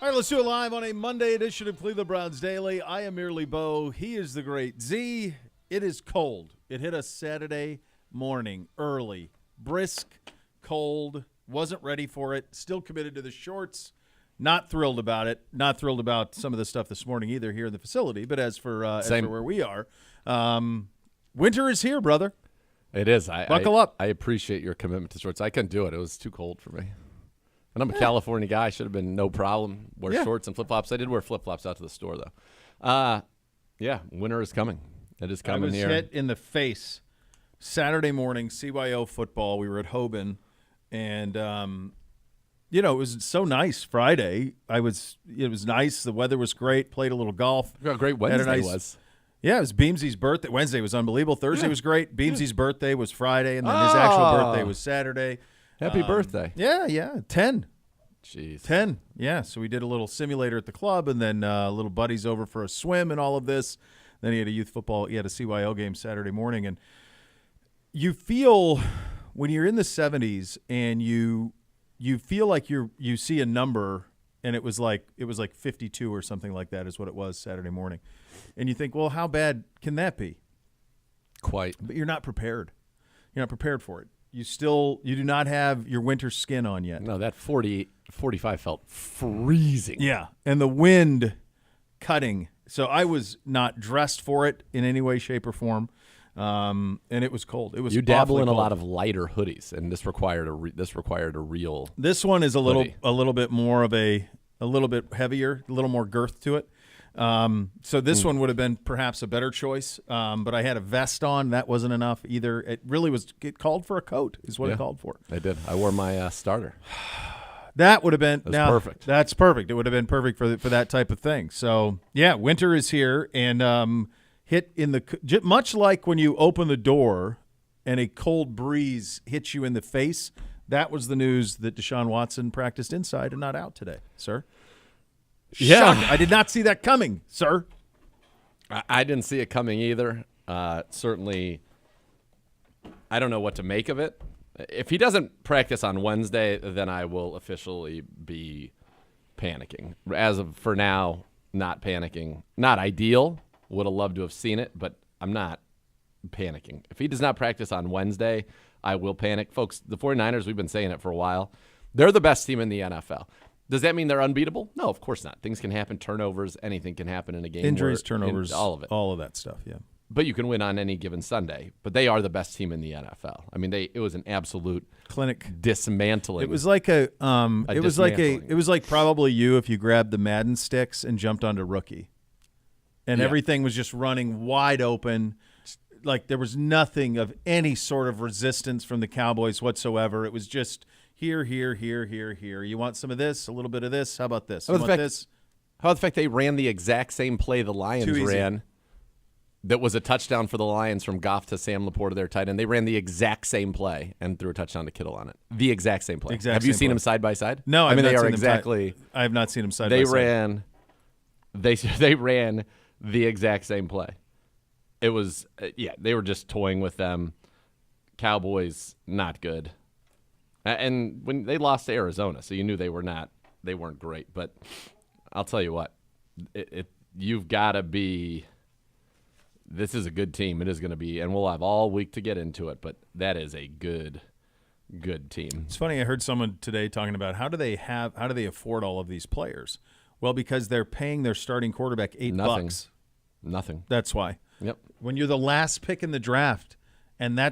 All right, let's do it live on a Monday edition of Cleveland Browns Daily. I am merely Bo. He is the great Z. It is cold. It hit us Saturday morning, early, brisk, cold. Wasn't ready for it. Still committed to the shorts. Not thrilled about it. Not thrilled about some of the stuff this morning either here in the facility. But as for where we are, winter is here, brother. It is. Buckle up. I appreciate your commitment to shorts. I couldn't do it. It was too cold for me. And I'm a California guy. Should have been no problem. Wear shorts and flip-flops. I did wear flip-flops out to the store, though. Winter is coming. It is coming here. I was hit in the face Saturday morning, CYO football. We were at Hoban, and it was so nice Friday. It was nice. The weather was great. Played a little golf. How great Wednesday was. Yeah, it was Beamsy's birthday. Wednesday was unbelievable. Thursday was great. Beamsy's birthday was Friday, and then his actual birthday was Saturday. Happy birthday. Yeah. 10. Jeez. 10. Yeah, so we did a little simulator at the club, and then little buddies over for a swim and all of this. Then he had a CYO game Saturday morning. And you feel when you're in the 70s and you feel like you see a number, and it was like 52 or something like that is what it was Saturday morning. And you think, well, how bad can that be? Quite. But you're not prepared. You're not prepared for it. You do not have your winter skin on yet. No, that 45 felt freezing. Yeah, and the wind cutting. So I was not dressed for it in any way, shape, or form, and it was cold. It was. You dabble in cold. a lot of lighter hoodies, and this required a real. This one is a hoodie. little bit more of a little bit heavier, a little more girth to it. So this one would have been perhaps a better choice, but I had a vest on. That wasn't enough either. It really was. It called for a coat is what it called for. I did. I wore my starter. That would have been perfect. That's perfect. It would have been perfect for that type of thing. So, yeah, winter is here, and hit in the – much like when you open the door and a cold breeze hits you in the face, that was the news that Deshaun Watson practiced inside and not out today, sir. Yeah. Shocked. I did not see that coming, sir. I didn't see it coming either. Certainly, I don't know what to make of it. If he doesn't practice on Wednesday, then I will officially be panicking. As of for now, not panicking. Not ideal. Would have loved to have seen it, but I'm not panicking. If he does not practice on Wednesday, I will panic. Folks, the 49ers, we've been saying it for a while. They're the best team in the NFL. Does that mean they're unbeatable? No, of course not. Things can happen, turnovers, anything can happen in a game. Injuries, turnovers, all of it. All of that stuff, yeah. But you can win on any given Sunday. But they are the best team in the NFL. I mean, it was an absolute clinic dismantling. It was like it was like probably you if you grabbed the Madden sticks and jumped onto rookie. And everything was just running wide open. Like there was nothing of any sort of resistance from the Cowboys whatsoever. It was just here. You want some of this, a little bit of this? How about this? How about the fact they ran the exact same play the Lions ran? That was a touchdown for the Lions from Goff to Sam Laporta, their tight end. They ran the exact same play and threw a touchdown to Kittle on it. The exact same play. Have you seen them side by side? No, I mean they are exactly. I have not seen them side by side. They ran the exact same play. It was they were just toying with them. Cowboys not good, and when they lost to Arizona, so you knew they weren't great. But I'll tell you what, you've got to be. This is a good team. It is going to be, and we'll have all week to get into it, but that is a good team. It's funny. I heard someone today talking about how do they afford all of these players? Well, because they're paying their starting quarterback $8. Nothing. That's why. Yep. When you're the last pick in the draft,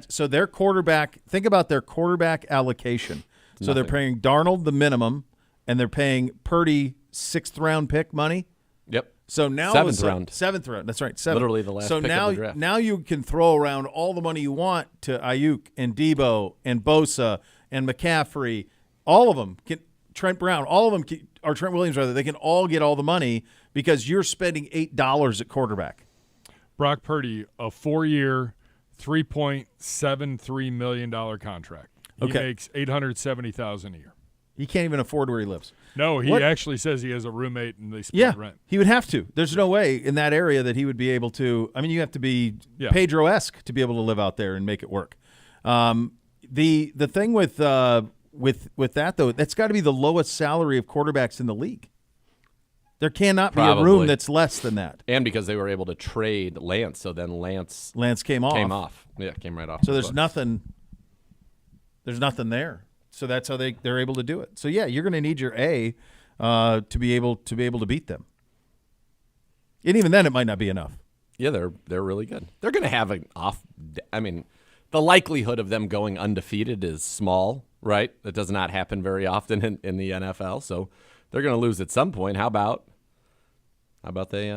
so their quarterback. Think about their quarterback allocation. So they're paying Darnold the minimum, and they're paying Purdy 6th round pick money. Yep. So now 7th round. 7th round. That's right. 7th. Literally the last pick of the draft. Now you can throw around all the money you want to Ayuk and Debo and Bosa and McCaffrey. All of them Trent Brown. All of them or Trent Williams rather. They can all get all the money because you're spending $8 at quarterback. Brock Purdy, a 4-year, $3.73 million contract. He makes $870,000 a year. He can't even afford where he lives. No, he actually says he has a roommate and they split rent. He would have to. There's no way in that area that he would be able to. I mean, you have to be Pedro-esque to be able to live out there and make it work. The thing with that though, that's got to be the lowest salary of quarterbacks in the league. There cannot be a Probably. room that's less than that. And because they were able to trade Lance, so then Lance Came off. came off. Yeah, came right off. So there's nothing. There's nothing there. So that's how they're able to do it. So yeah, you're going to need your A to be able to beat them. And even then, it might not be enough. Yeah, they're really good. They're going to have an off. I mean, the likelihood of them going undefeated is small, right? That does not happen very often in the NFL. So they're going to lose at some point. How about they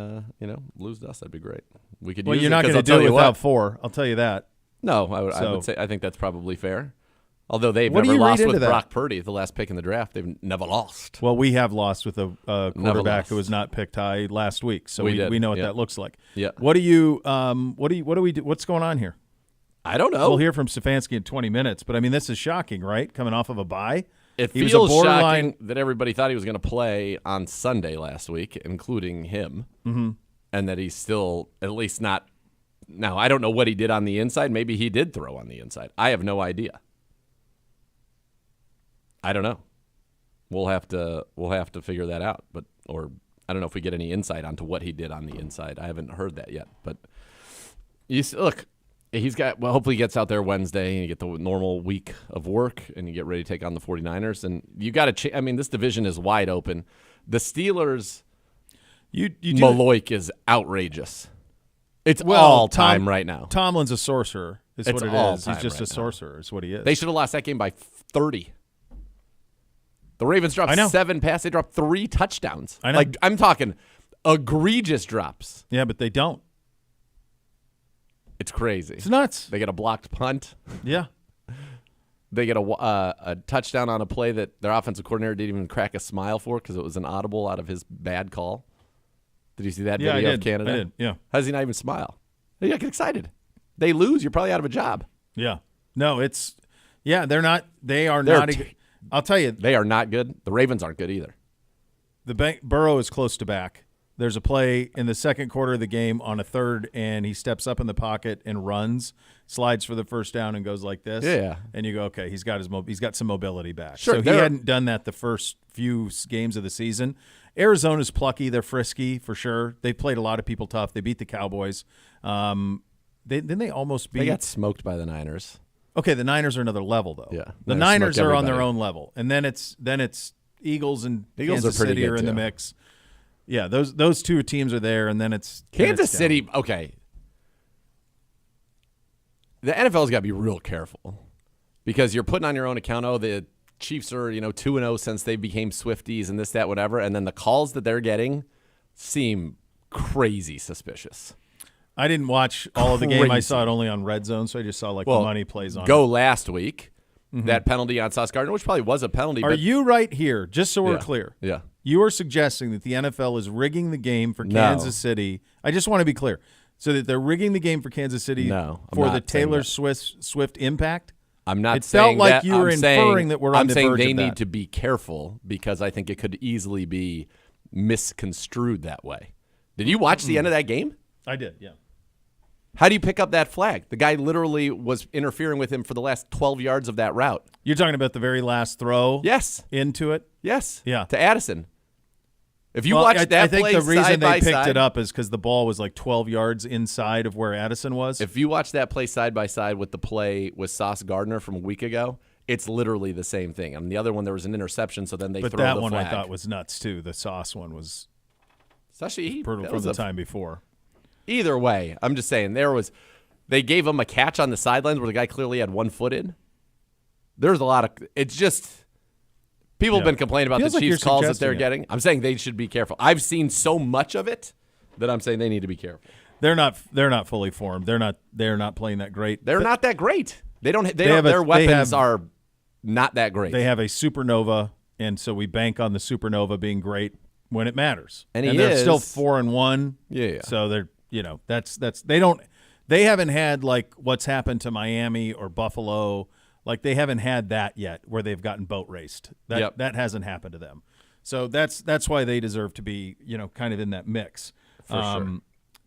lose to us? That'd be great. We could. Well, use you're not going to do it without 4. I'll tell you that. No, I would say I think that's probably fair. Although they've What do never you read lost into with that? Brock Purdy, the last pick in the draft. They've never lost. Well, we have lost with a quarterback lost. who was not picked high last week, so We did. we know what Yeah. that looks like. Yeah. What do we do? What's going on here? I don't know. We'll hear from Stefanski in 20 minutes, but I mean, this is shocking, right? Coming off of a bye. It He was feels a borderline- shocking that everybody thought he was going to play on Sunday last week, including him, and that he's still at least not. Now, I don't know what he did on the inside. Maybe he did throw on the inside. I have no idea. I don't know. We'll have to figure that out. Or I don't know if we get any insight onto what he did on the inside. I haven't heard that yet. But look, hopefully he gets out there Wednesday and you get the normal week of work and you get ready to take on the 49ers. And you got to. I mean, this division is wide open. The Steelers. Maloik is outrageous. It's all time right now. Tomlin's a sorcerer. Is It's what it all is. He's time just right a now. sorcerer. Is what he is. They should have lost that game by 30. The Ravens dropped 7 passes. They dropped 3 touchdowns. I know. Like, I'm talking egregious drops. Yeah, but they don't. It's crazy. It's nuts. They get a blocked punt. Yeah. They get a touchdown on a play that their offensive coordinator didn't even crack a smile for because it was an audible out of his bad call. Did you see that Yeah, video I of did. Canada? I did, yeah. How does he not even smile? They get excited. They lose. You're probably out of a job. Yeah. No, they're not. They are They're not. I'll tell you, They are not good. The Ravens aren't good either. Burrow is close to back. There's a play in the second quarter of the game on a third, and he steps up in the pocket and runs, slides for the first down, and goes like this. Yeah. And you go, okay, he's got some mobility back. Sure, So he hadn't done that the first few games of the season. Arizona's plucky. They're frisky for sure. They played a lot of people tough. They beat the Cowboys. They almost beat. They got smoked by the Niners. Okay, the Niners are another level though. Yeah. The Niners Niners smoked are on their everybody. own level, and then it's Eagles and Eagles Kansas are pretty City good, are in the too. mix. Yeah, those two teams are there, and then it's Kansas down. City, okay. The NFL's got to be real careful because you're putting on your own account, the Chiefs are, 2-0 since they became Swifties and this, that, whatever, and then the calls that they're getting seem crazy suspicious. I didn't watch all of the game. I Crazy. saw it only on Red Zone, so I just saw the money plays on. Go last week, that penalty on Sauce Gardner, which probably was a penalty. Are but you right here, just so we're Yeah. clear? Yeah. You are suggesting that the NFL is rigging the game for No. Kansas City. I just want to be clear. So that they're rigging the game for Kansas City No, I'm for not the saying Taylor that. Swift impact? I'm not It saying felt like that. you were I'm saying- inferring that we're on I'm the saying verge they of need that. to be careful because I think it could easily be misconstrued that way. Did you watch the end of that game? I did, yeah. How do you pick up that flag? The guy literally was interfering with him for the last 12 yards of that route. You're talking about the very last throw Yes. into it? Yes. Yeah. To Addison. If you Well, watch I that think play the reason side they by picked side, it up is because the ball was like 12 yards inside of where Addison was. if you watch that play side by side with the play with Sauce Gardner from a week ago, it's literally the same thing. I mean, the other one, there was an interception, so then they but throw that the one flag. I thought was nuts too. The Sauce one was Especially brutal that from was the a- time before. Either way, I'm just saying they gave him a catch on the sidelines where the guy clearly had 1 foot in. There's a lot of it's just people have Yeah. been complaining about Feels the like Chiefs you're calls that suggesting they're it. getting. I'm saying they should be careful. I've seen so much of it that I'm saying they need to be careful. They're not fully formed. They're not playing that great. They're not that great. They don't have their a- weapons they have- are not that great. They have a supernova, and so we bank on the supernova being great when it matters. And he they're is. still 4-1. Yeah. So they're they haven't had like what's happened to Miami or Buffalo. Like they haven't had that yet where they've gotten boat raced. That hasn't happened to them. So that's why they deserve to be, kind of in that mix. For sure.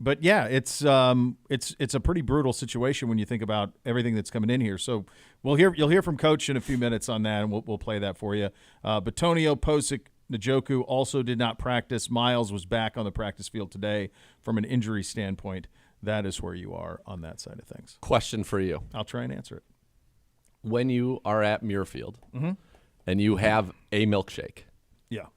But yeah, it's a pretty brutal situation when you think about everything that's coming in here. So you'll hear from Coach in a few minutes on that, and we'll play that for you. Batonio, Posick, Njoku also did not practice. Miles was back on the practice field today. From an injury standpoint, that is where you are on that side of things. Question for you. I'll try and answer it. When you are at Muirfield and you have a milkshake, Yeah.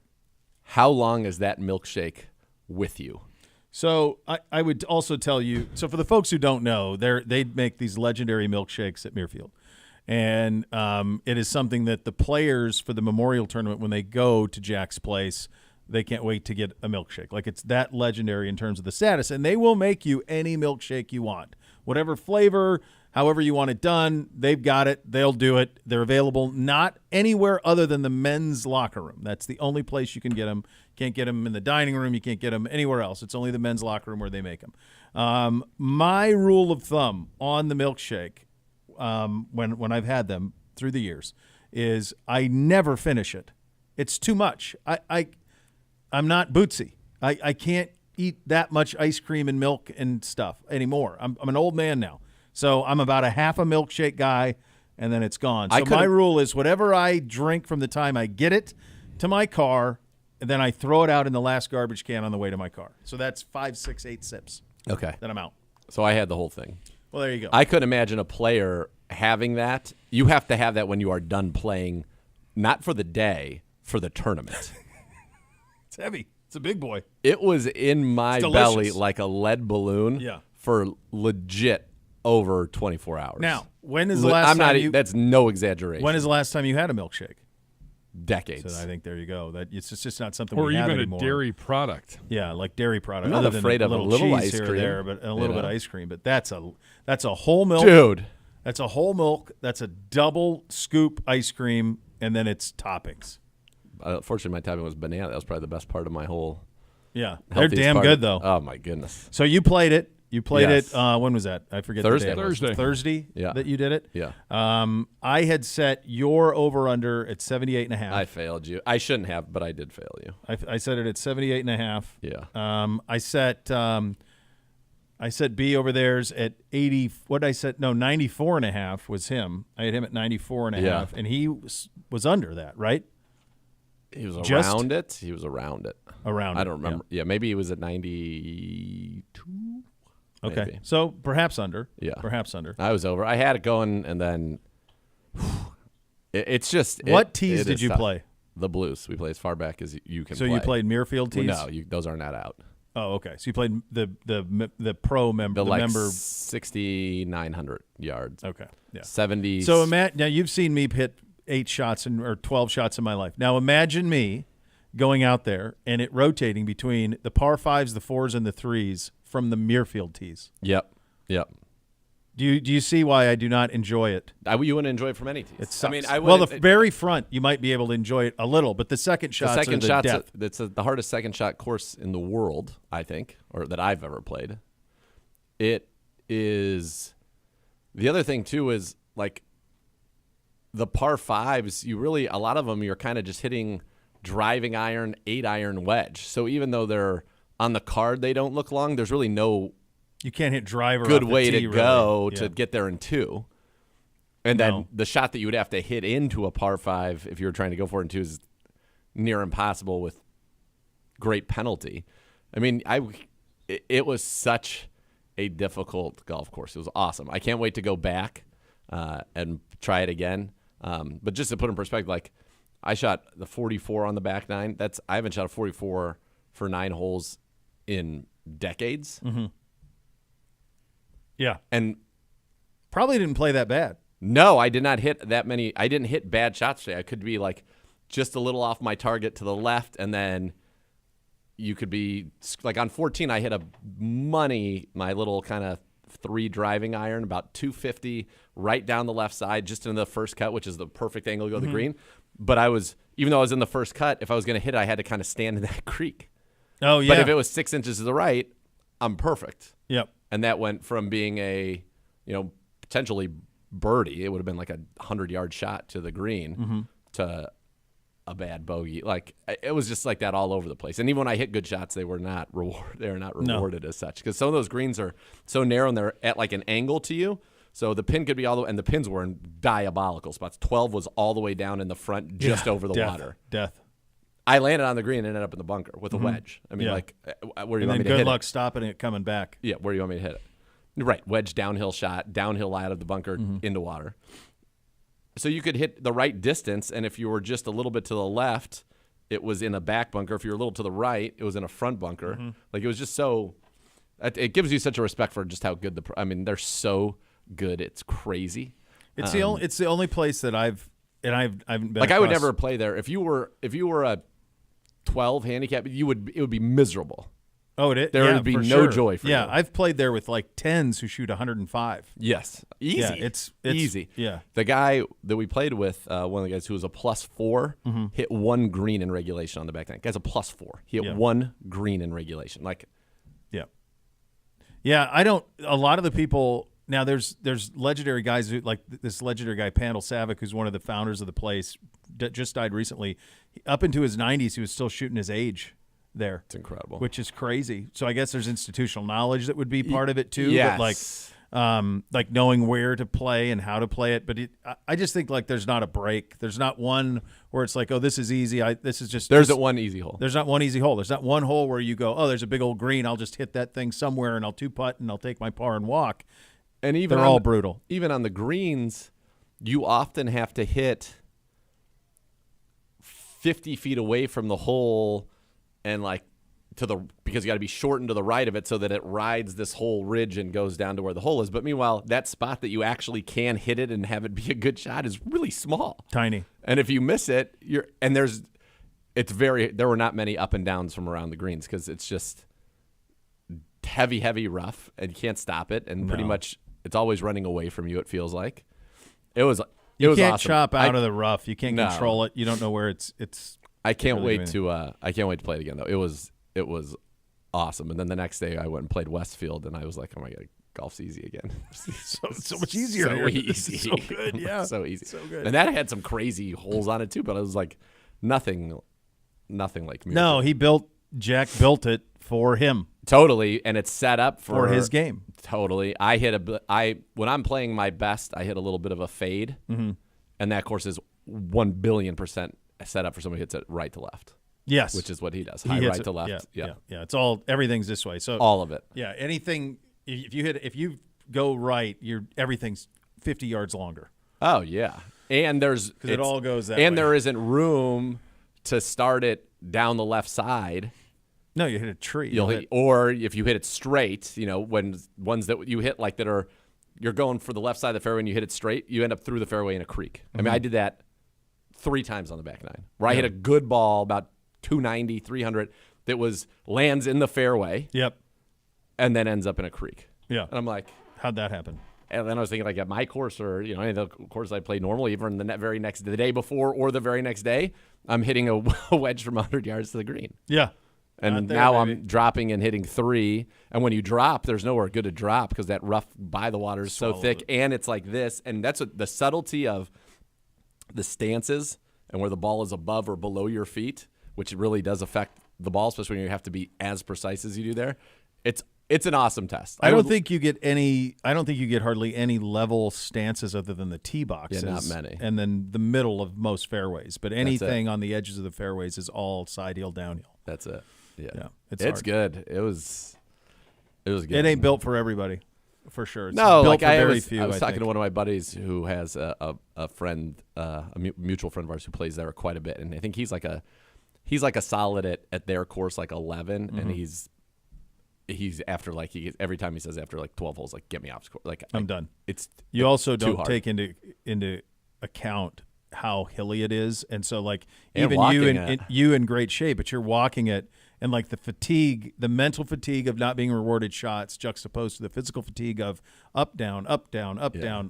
how long is that milkshake with you? So I would also tell you, so for the folks who don't know, they make these legendary milkshakes at Muirfield. And it is something that the players for the Memorial Tournament, when they go to Jack's place, they can't wait to get a milkshake. Like, it's that legendary in terms of the status. And they will make you any milkshake you want. Whatever flavor, however you want it done, they've got it. They'll do it. They're available not anywhere other than the men's locker room. That's the only place you can get them. Can't get them in the dining room. You can't get them anywhere else. It's only the men's locker room where they make them. My rule of thumb on the milkshake, when I've had them through the years, is I never finish it. It's too much. I'm not Bootsy. I can't eat that much ice cream and milk and stuff anymore. I'm an old man now. So I'm about a half a milkshake guy, and then it's gone. So my rule is whatever I drink from the time I get it to my car, and then I throw it out in the last garbage can on the way to my car. So that's 5, 6, 8 sips. Okay. Then I'm out. So I had the whole thing. Well, there you go. I couldn't imagine a player having that. You have to have that when you are done playing, not for the day, for the tournament. It's heavy. It's a big boy. It was in my belly like a lead balloon for legit over 24 hours. Now, when is the last time that's no exaggeration. When is the last time you had a milkshake? Decades. So I think there you go. That it's just not something or we have even anymore. a dairy product. Yeah, like dairy product. I'm not other afraid than of a little cheese ice here cream, or there, but a little bit of ice cream. But that's a whole milk, dude. That's a whole milk. That's a double scoop ice cream, and then it's toppings. Fortunately, my topping was banana. That was probably the best part of my whole. Yeah, they're damn good though. Oh my goodness. So you played it. You played Yes. it. When was that? I forget. Thursday. The day it was. Thursday. Yeah. That you did it. Yeah. I had set your over under at 78.5. I failed you. I shouldn't have, but I did fail you. I set it at 78.5. Yeah. I set B over theirs at 80. What did I set? No, 94.5 was him. I had him at 94.5, and he was under that, right? He was around it. He was around it. Around. I don't remember. Yeah, maybe he was at 92. Okay, maybe. so perhaps under. Yeah, perhaps under. I was over. I had it going, and then it's just. What tees did you play? The blues. We play as far back as you can. So play. You played Muirfield tees? Well, no, those are not out. Oh, okay. So you played the pro member, the member 6,900 yards. Okay, yeah, 70. So now you've seen me hit 8 shots or 12 shots in my life. Now imagine me going out there and it rotating between the par 5s, the 4s, and the 3s from the Muirfield tees. Yep. Do you see why I do not enjoy it? You wouldn't enjoy it from any tees. It sucks. I mean, the very front you might be able to enjoy it a little, but the second shots are the death. It's the hardest second shot course in the world, I think, or that I've ever played. It is. The other thing too is like the par 5s. A lot of them you're kind of just hitting driving iron, 8-iron wedge. So even though they're on the card, they don't look long. There's really no. You can't hit driver. Good off the way tee, to go really. to get there in 2. And then the shot that you would have to hit into a par 5 if you were trying to go for it in 2 is near impossible with great penalty. I mean, it was such a difficult golf course. It was awesome. I can't wait to go back and try it again. But just to put in perspective, like I shot the 44 on the back 9. I haven't shot a 44 for 9 holes in decades. Mm-hmm. Yeah. And probably didn't play that bad. No, I did not hit that many. I didn't hit bad shots today. I could be like just a little off my target to the left, and then you could be like on 14, I hit my little kind of 3 driving iron, about 250 right down the left side, just in the first cut, which is the perfect angle to go to the green. But even though I was in the first cut, if I was going to hit it, I had to kind of stand in that creek. Oh, yeah. But if it was 6 inches to the right, I'm perfect. Yep. And that went from being a, potentially birdie, it would have been like a 100-yard shot to the green, to a bad bogey. Like it was just like that all over the place. And even when I hit good shots, they were not rewarded as such, because some of those greens are so narrow and they're at like an angle to you. So the pin could be all the way, and the pins were in diabolical spots. 12 was all the way down in the front, just over the water. Death. I landed on the green and ended up in the bunker with a wedge. I mean, Yeah. like, where do you And want then me to good hit luck it? stopping it coming back. Yeah, where do you want me to hit it? Right, wedge, downhill shot, downhill out of the bunker into water. So you could hit the right distance, and if you were just a little bit to the left, it was in a back bunker. If you were a little to the right, it was in a front bunker. Like, it was just so – it gives you such a respect for just how good I mean, they're so good. It's crazy. It's the only place that I've been Like, I would across- never play there. If you were a 12 handicap, it would be miserable. Oh, There would be for no sure. joy for Yeah, you. I've played there with like 10s who shoot 105. Yes, easy. Yeah, it's easy. Yeah. The guy that we played with, one of the guys who was a +4, hit one green in regulation on the back nine. Guy's a +4. He hit one green in regulation. Like, Yeah, I don't. A lot of the people now. There's legendary guys who like this legendary guy Pandal Savic, who's one of the founders of the place, just died recently. Up into his 90s, he was still shooting his age there. it's incredible. Which is crazy. So I guess there's institutional knowledge that would be part of it too. Yes. But like knowing where to play and how to play it. But I just think like there's not a break. There's not one where it's like, oh, this is easy. This is just There's one easy hole. There's not one easy hole. There's not one hole where you go, oh, there's a big old green. I'll just hit that thing somewhere and I'll 2-putt and I'll take my par and walk. And even They're all brutal. Even on the greens, you often have to hit 50 feet away from the hole and like because you got to be shortened to the right of it so that it rides this whole ridge and goes down to where the hole is. But meanwhile, that spot that you actually can hit it and have it be a good shot is really small. Tiny. And if you miss it, there were not many up and downs from around the greens because it's just heavy rough and you can't stop it. And pretty much it's always running away from you, it feels like. It was You can't awesome. chop out of the rough. You can't No. control it. You don't know where it's I can't really wait to play it again though. It was awesome. And then the next day I went and played Westfield and I was like, oh my God, golf's easy again. so much easier. So here. easy. This is so good. Yeah. So easy. So good. And that had some crazy holes on it too, but it was like nothing like me. No, Jack built it for him, Totally, and it's set up for his game. Totally. When I'm playing my best, I hit a little bit of a fade, and that course is 1,000,000,000% set up for somebody who hits it right to left. Yes. Which is what he does. He High hits right it. to left. Yeah. It's everything's this way. So All of it. yeah, anything if you go right, everything's 50 yards longer. Oh yeah, and because it all goes that and way. there isn't room to start it down the left side. No, you hit a tree. Or if you hit it straight, when ones that you hit like that are, you're going for the left side of the fairway and you hit it straight, you end up through the fairway in a creek. I mean, I did that 3 times on the back nine, where I hit a good ball about 290, 300 that lands in the fairway. Yep. And then ends up in a creek. Yeah. And I'm like, how'd that happen? and then I was thinking like at my course or any of the courses I play normally, even the day before or the very next day, I'm hitting a wedge from 100 yards to the green. Yeah. And now I'm dropping and hitting 3. And when you drop, there's nowhere good to drop because that rough by the water is so thick. And it's like this. And that's what the subtlety of the stances and where the ball is above or below your feet, which really does affect the ball, especially when you have to be as precise as you do there. It's an awesome test. I don't think you get hardly any level stances other than the tee boxes. Yeah, not many. And then the middle of most fairways. But anything on the edges of the fairways is all side hill, downhill. That's it. Yeah. It's It's hard. good. It was good. It ain't built for everybody, for sure. It's No, built like for I very was few, talking think. to one of my buddies who has a friend, a mutual friend of ours who plays there quite a bit, and I think he's like a solid at their course like 11, Mm-hmm. and he's after like every time he says after like 12 holes, like get me off this course, like I'm done. You Also too don't hard. take into account how hilly it is, and so like And even walking you in great shape, but you're walking it, and like the fatigue, the mental fatigue of not being rewarded shots, juxtaposed to the physical fatigue of up down,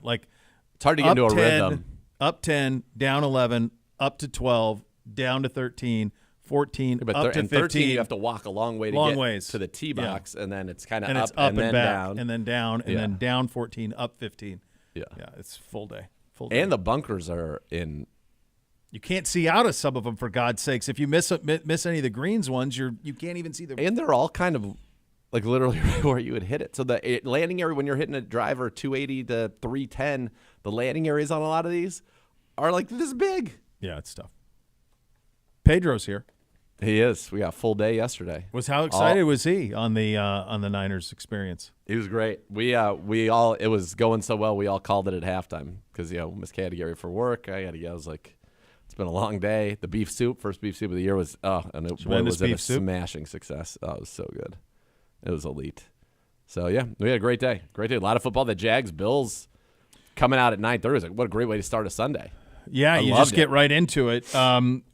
like It's hard to get up into a 10, rhythm. Up 10, down 11, up to 12, down to 13, 14, But up to 13, 15. you have to walk a long way to Long get ways. to the tee Yeah. box, and then it's kind of and up, it's up and, then back, down, and then down, and Yeah. then down 14, up 15. yeah. Yeah, it's full day. Full day. And the bunkers are in. You can't see out of some of them, for God's sakes. If you miss any of the greens ones, you can't even see the. And they're all kind of like literally where you would hit it. So the landing area when you're hitting a driver 280 to 310, the landing areas on a lot of these are like this big. Yeah, it's tough. Pedro's here. He is. We got a full day yesterday. How excited was he on the Niners experience? He was great. We all, it was going so well, we all called it at halftime because, Miss Kay had to get ready for work. I had to get, I was like, it's been a long day. The beef soup, first beef soup of the year was, and it was a smashing success. Oh, it was so good. It was elite. So, yeah, we had a great day. Great day. A lot of football. The Jags, Bills coming out at 9:30. Like, what a great way to start a Sunday. Yeah, you just get right into it.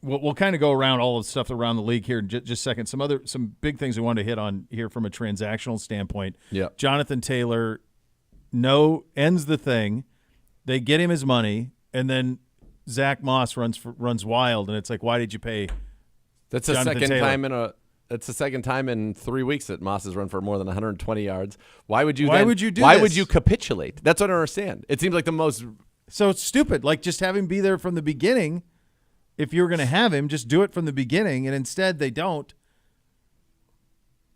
We'll kind of go around all of the stuff around the league here in just a second. Some big things we wanted to hit on here from a transactional standpoint. Yeah. Jonathan Taylor ends the thing. They get him his money, and then Zach Moss runs wild, and it's like, why did you pay? That's the second time in 3 weeks that Moss has run for more than 120 yards. Why would you capitulate? That's what I don't understand. It seems like the most. So it's stupid. Like, just have him be there from the beginning. If you're going to have him, just do it from the beginning, and instead they don't.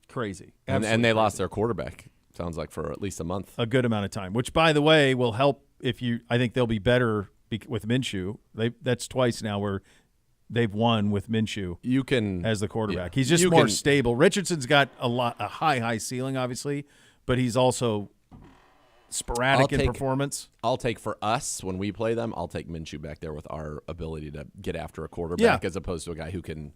Crazy. And they lost their quarterback, sounds like, for at least a month. A good amount of time, which, by the way, will help I think they'll be better with Minshew. That's twice now where they've won with Minshew as the quarterback. Yeah. He's just more stable. Richardson's got a high ceiling, obviously, but he's also sporadic in performance. I'll take for us when we play them. I'll take Minshew back there with our ability to get after a quarterback as opposed to a guy who can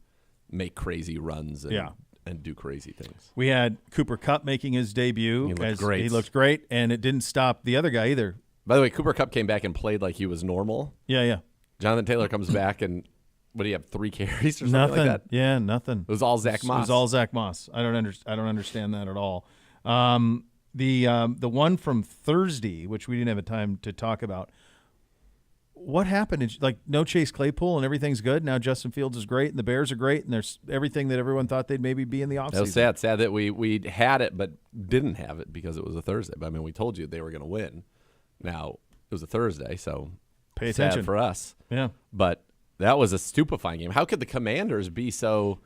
make crazy runs and do crazy things. We had Cooper Kupp making his debut. He looked great. He looked great, and it didn't stop the other guy either. By the way, Cooper Kupp came back and played like he was normal. Yeah. Jonathan Taylor comes back and what do you have? 3 carries or something like that? Yeah, nothing. It was all Zach Moss. It was all Zach Moss. I don't understand that at all. The one from Thursday, which we didn't have a time to talk about. What happened? No Chase Claypool and everything's good. Now Justin Fields is great and the Bears are great and there's everything that everyone thought they'd maybe be in the offseason. That was sad. Sad that we had it but didn't have it because it was a Thursday. But I mean, we told you they were going to win. Now it was a Thursday, so pay attention for us. Yeah, but that was a stupefying game. How could the Commanders be so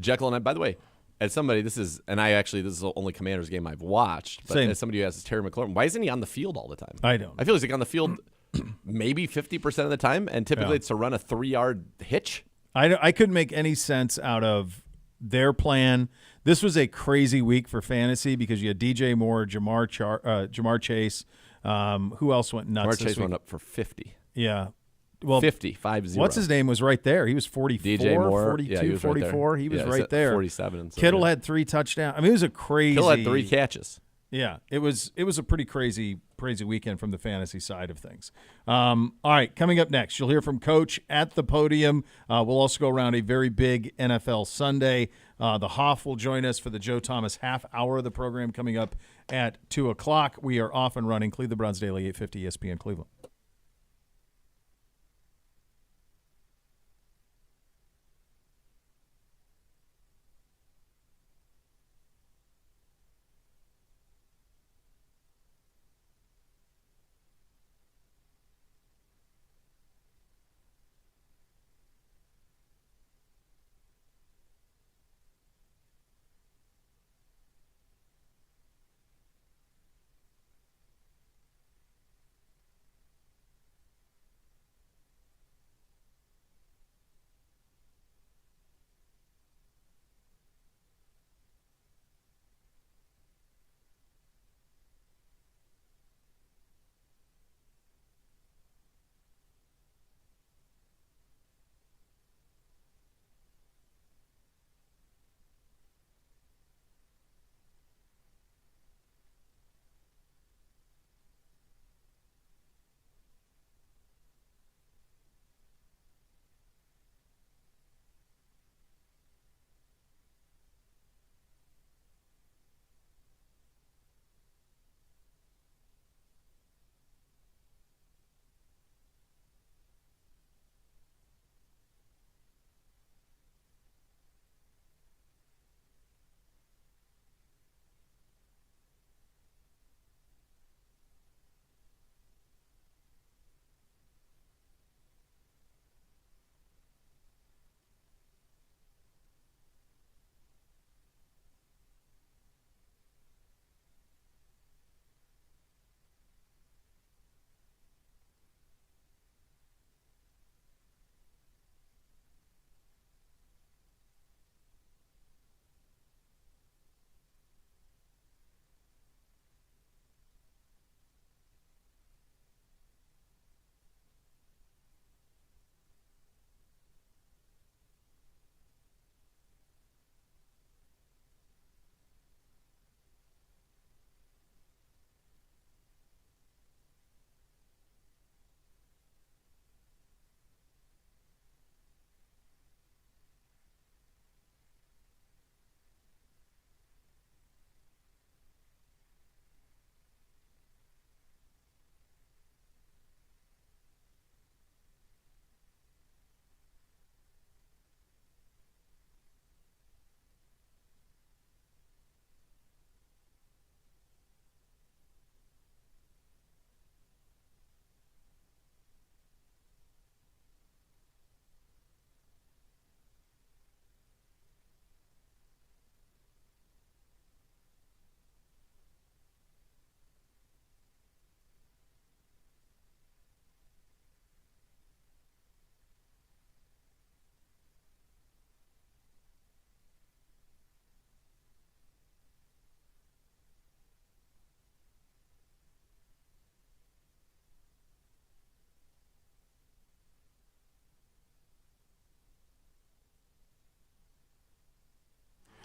Jekyll and Hyde? By the way, as somebody, this is the only Commanders game I've watched. But as somebody who has Terry McLaurin, why isn't he on the field all the time? I don't. I feel he's on the field maybe 50% of the time, and typically it's to run a 3-yard hitch. I couldn't make any sense out of their plan. This was a crazy week for fantasy because you had DJ Moore, Jamar Chase. Who else went nuts? Jamar Chase went up for 50. Yeah. Well, 50. What's his name was right there. He was 44, DJ Moore, 42, he was 44. Right he was right there. 47. And Kittle had 3 touchdowns. I mean, it was a crazy. Kittle had 3 catches. Yeah, it was a pretty crazy weekend from the fantasy side of things. All right, coming up next, you'll hear from Coach at the podium. We'll also go around a very big NFL Sunday. The Hoff will join us for the Joe Thomas half hour of the program coming up at 2 o'clock. We are off and running. Cleveland Browns Daily, 850 ESPN Cleveland.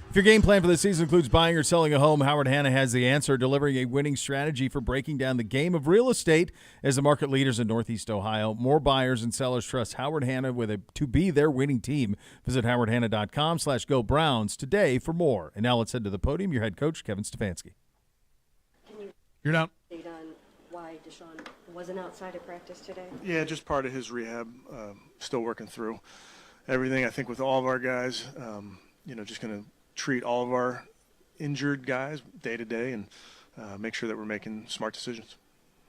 If your game plan for the season includes buying or selling a home, Howard Hanna has the answer, delivering a winning strategy for breaking down the game of real estate. As the market leaders in Northeast Ohio, more buyers and sellers trust Howard Hanna to be their winning team. Visit howardhanna.com/go Browns today for more. And now let's head to the podium. Your head coach, Kevin Stefanski. You're down. On why Deshaun wasn't outside of practice today? Yeah, just part of his rehab. Still working through everything. I think with all of our guys, just going to treat all of our injured guys day to day and make sure that we're making smart decisions.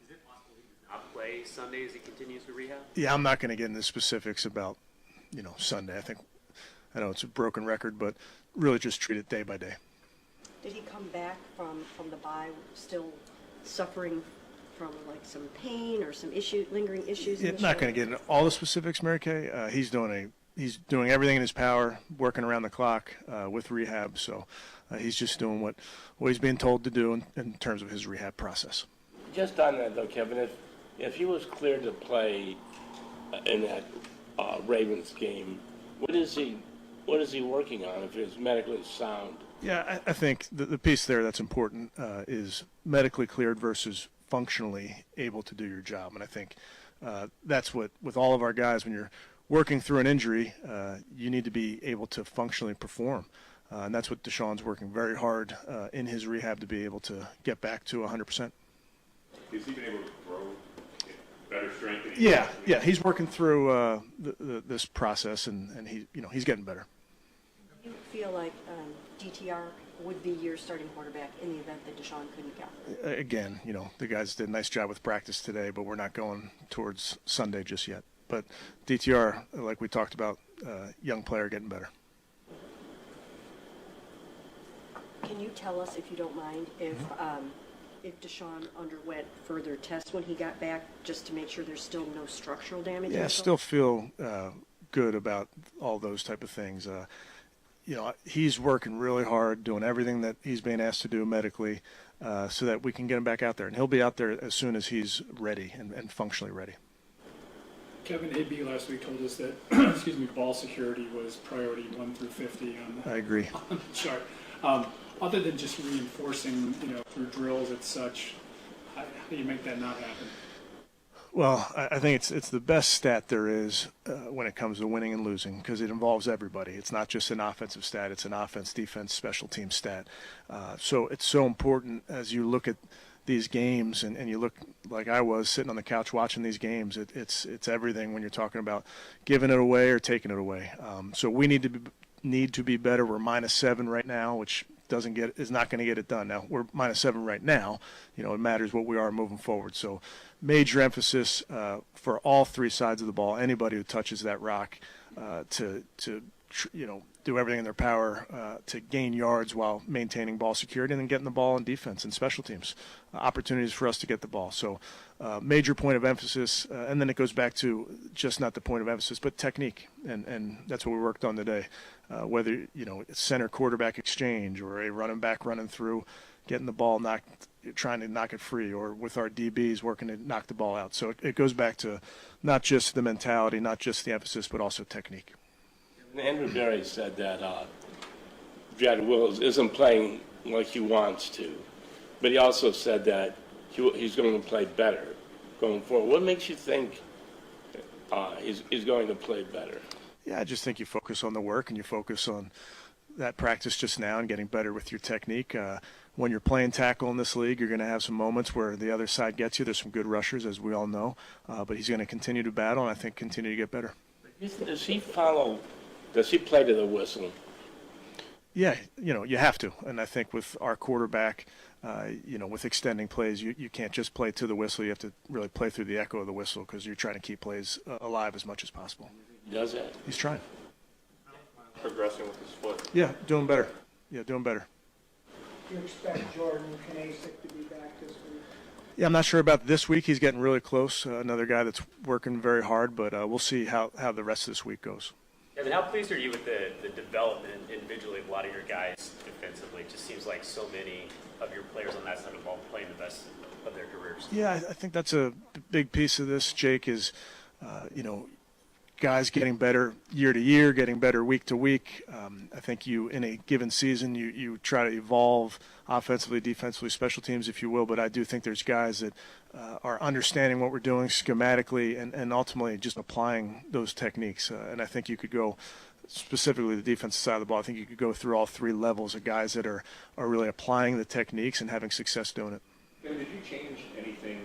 Is it possible he does not play Sunday as he continues to rehab? Yeah, I'm not going to get into specifics about, Sunday. I know it's a broken record, but really just treat it day by day. Did he come back from the bye still suffering from like some pain or some lingering issues? Yeah, not going to get into all the specifics, Mary Kay. He's doing everything in his power, working around the clock with rehab. So he's just doing what he's being told to do in terms of his rehab process. Just on that, though, Kevin, if he was cleared to play in that Ravens game, what is he working on if he's medically sound? Yeah, I think the piece there that's important is medically cleared versus functionally able to do your job. And I think that's what, with all of our guys, when you're working through an injury, you need to be able to functionally perform. And that's what Deshaun's working very hard in his rehab to be able to get back to 100%. Has he been able to throw better strength? Yeah, he's working through this process, and he's getting better. Do you feel like DTR would be your starting quarterback in the event that Deshaun couldn't go? Again, the guys did a nice job with practice today, but we're not going towards Sunday just yet. But DTR, like we talked about, young player getting better. Can you tell us, if you don't mind, if Deshaun underwent further tests when he got back, just to make sure there's still no structural damage? Yeah, still feel good about all those type of things. He's working really hard, doing everything that he's being asked to do medically, so that we can get him back out there. And he'll be out there as soon as he's ready and functionally ready. Kevin AB last week told us that, ball security was priority 1 through 50 on I agree. On the chart. Other than just reinforcing, through drills and such, how do you make that not happen? Well, I think it's the best stat there is when it comes to winning and losing, because it involves everybody. It's not just an offensive stat; it's an offense, defense, special team stat. So it's so important as you look at these games, and you look like I was sitting on the couch watching these games. It's everything when you're talking about giving it away or taking it away. So we need to be better. We're -7 right now, which is not going to get it done. Now we're -7 right now. It matters what we are moving forward. So major emphasis for all three sides of the ball. Anybody who touches that rock to do everything in their power to gain yards while maintaining ball security and then getting the ball in defense and special teams. Opportunities for us to get the ball. So major point of emphasis, and then it goes back to just not the point of emphasis, but technique. And that's what we worked on today. Whether, it's center quarterback exchange or a running back running through, getting the ball trying to knock it free, or with our DBs working to knock the ball out. So it goes back to not just the mentality, not just the emphasis, but also technique. Andrew Berry said that Jed Wills isn't playing like he wants to, but he also said that he's going to play better going forward. What makes you think he's going to play better? Yeah, I just think you focus on the work and you focus on that practice just now and getting better with your technique. When you're playing tackle in this league, you're going to have some moments where the other side gets you. There's some good rushers, as we all know, but he's going to continue to battle and I think continue to get better. Does he play to the whistle? Yeah, you have to. And I think with our quarterback, with extending plays, you can't just play to the whistle. You have to really play through the echo of the whistle because you're trying to keep plays alive as much as possible. He does that? He's trying. Progressing with his foot. Yeah, doing better. Do you expect Jordan Kanasic to be back this week? Yeah, I'm not sure about this week. He's getting really close. Another guy that's working very hard, but we'll see how the rest of this week goes. Kevin, how pleased are you with the development individually of a lot of your guys defensively? It just seems like so many of your players on that side of the ball playing the best of their careers. Yeah, I think that's a big piece of this, Jake, is, guys getting better year to year, getting better week to week. I think in a given season, you try to evolve offensively, defensively, special teams, if you will. But I do think there's guys that are understanding what we're doing schematically and ultimately just applying those techniques. And I think you could go specifically the defensive side of the ball. I think you could go through all three levels of guys that are really applying the techniques and having success doing it. Did you change anything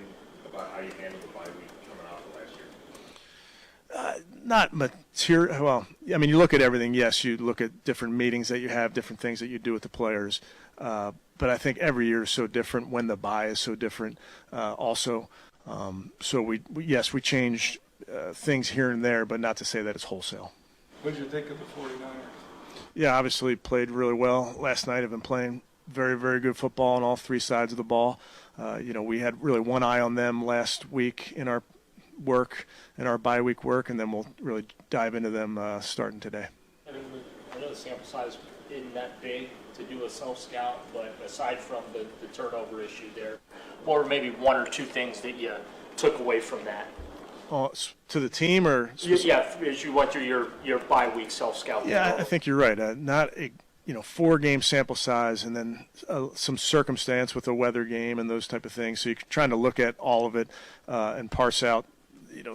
about how you handled the bye week coming out of last year? Not material. Well, I mean, you look at everything. Yes, you look at different meetings that you have, different things that you do with the players. But I think every year is so different when the bye is so different also. So we changed things here and there, but not to say that it's wholesale. What did you think of the 49ers? Yeah, obviously played really well last night. Have been playing very, very good football on all three sides of the ball. We had really one eye on them last week in our work, in our bye week work, and then we'll really dive into them starting today. I know the sample size isn't that big to do a self-scout, but aside from the turnover issue there, what were maybe one or two things that you took away from that? To the team or? Yeah, as you went through your bye week self-scout. Yeah, I think you're right. Not a 4-game sample size and then some circumstance with a weather game and those type of things. So you're trying to look at all of it and parse out,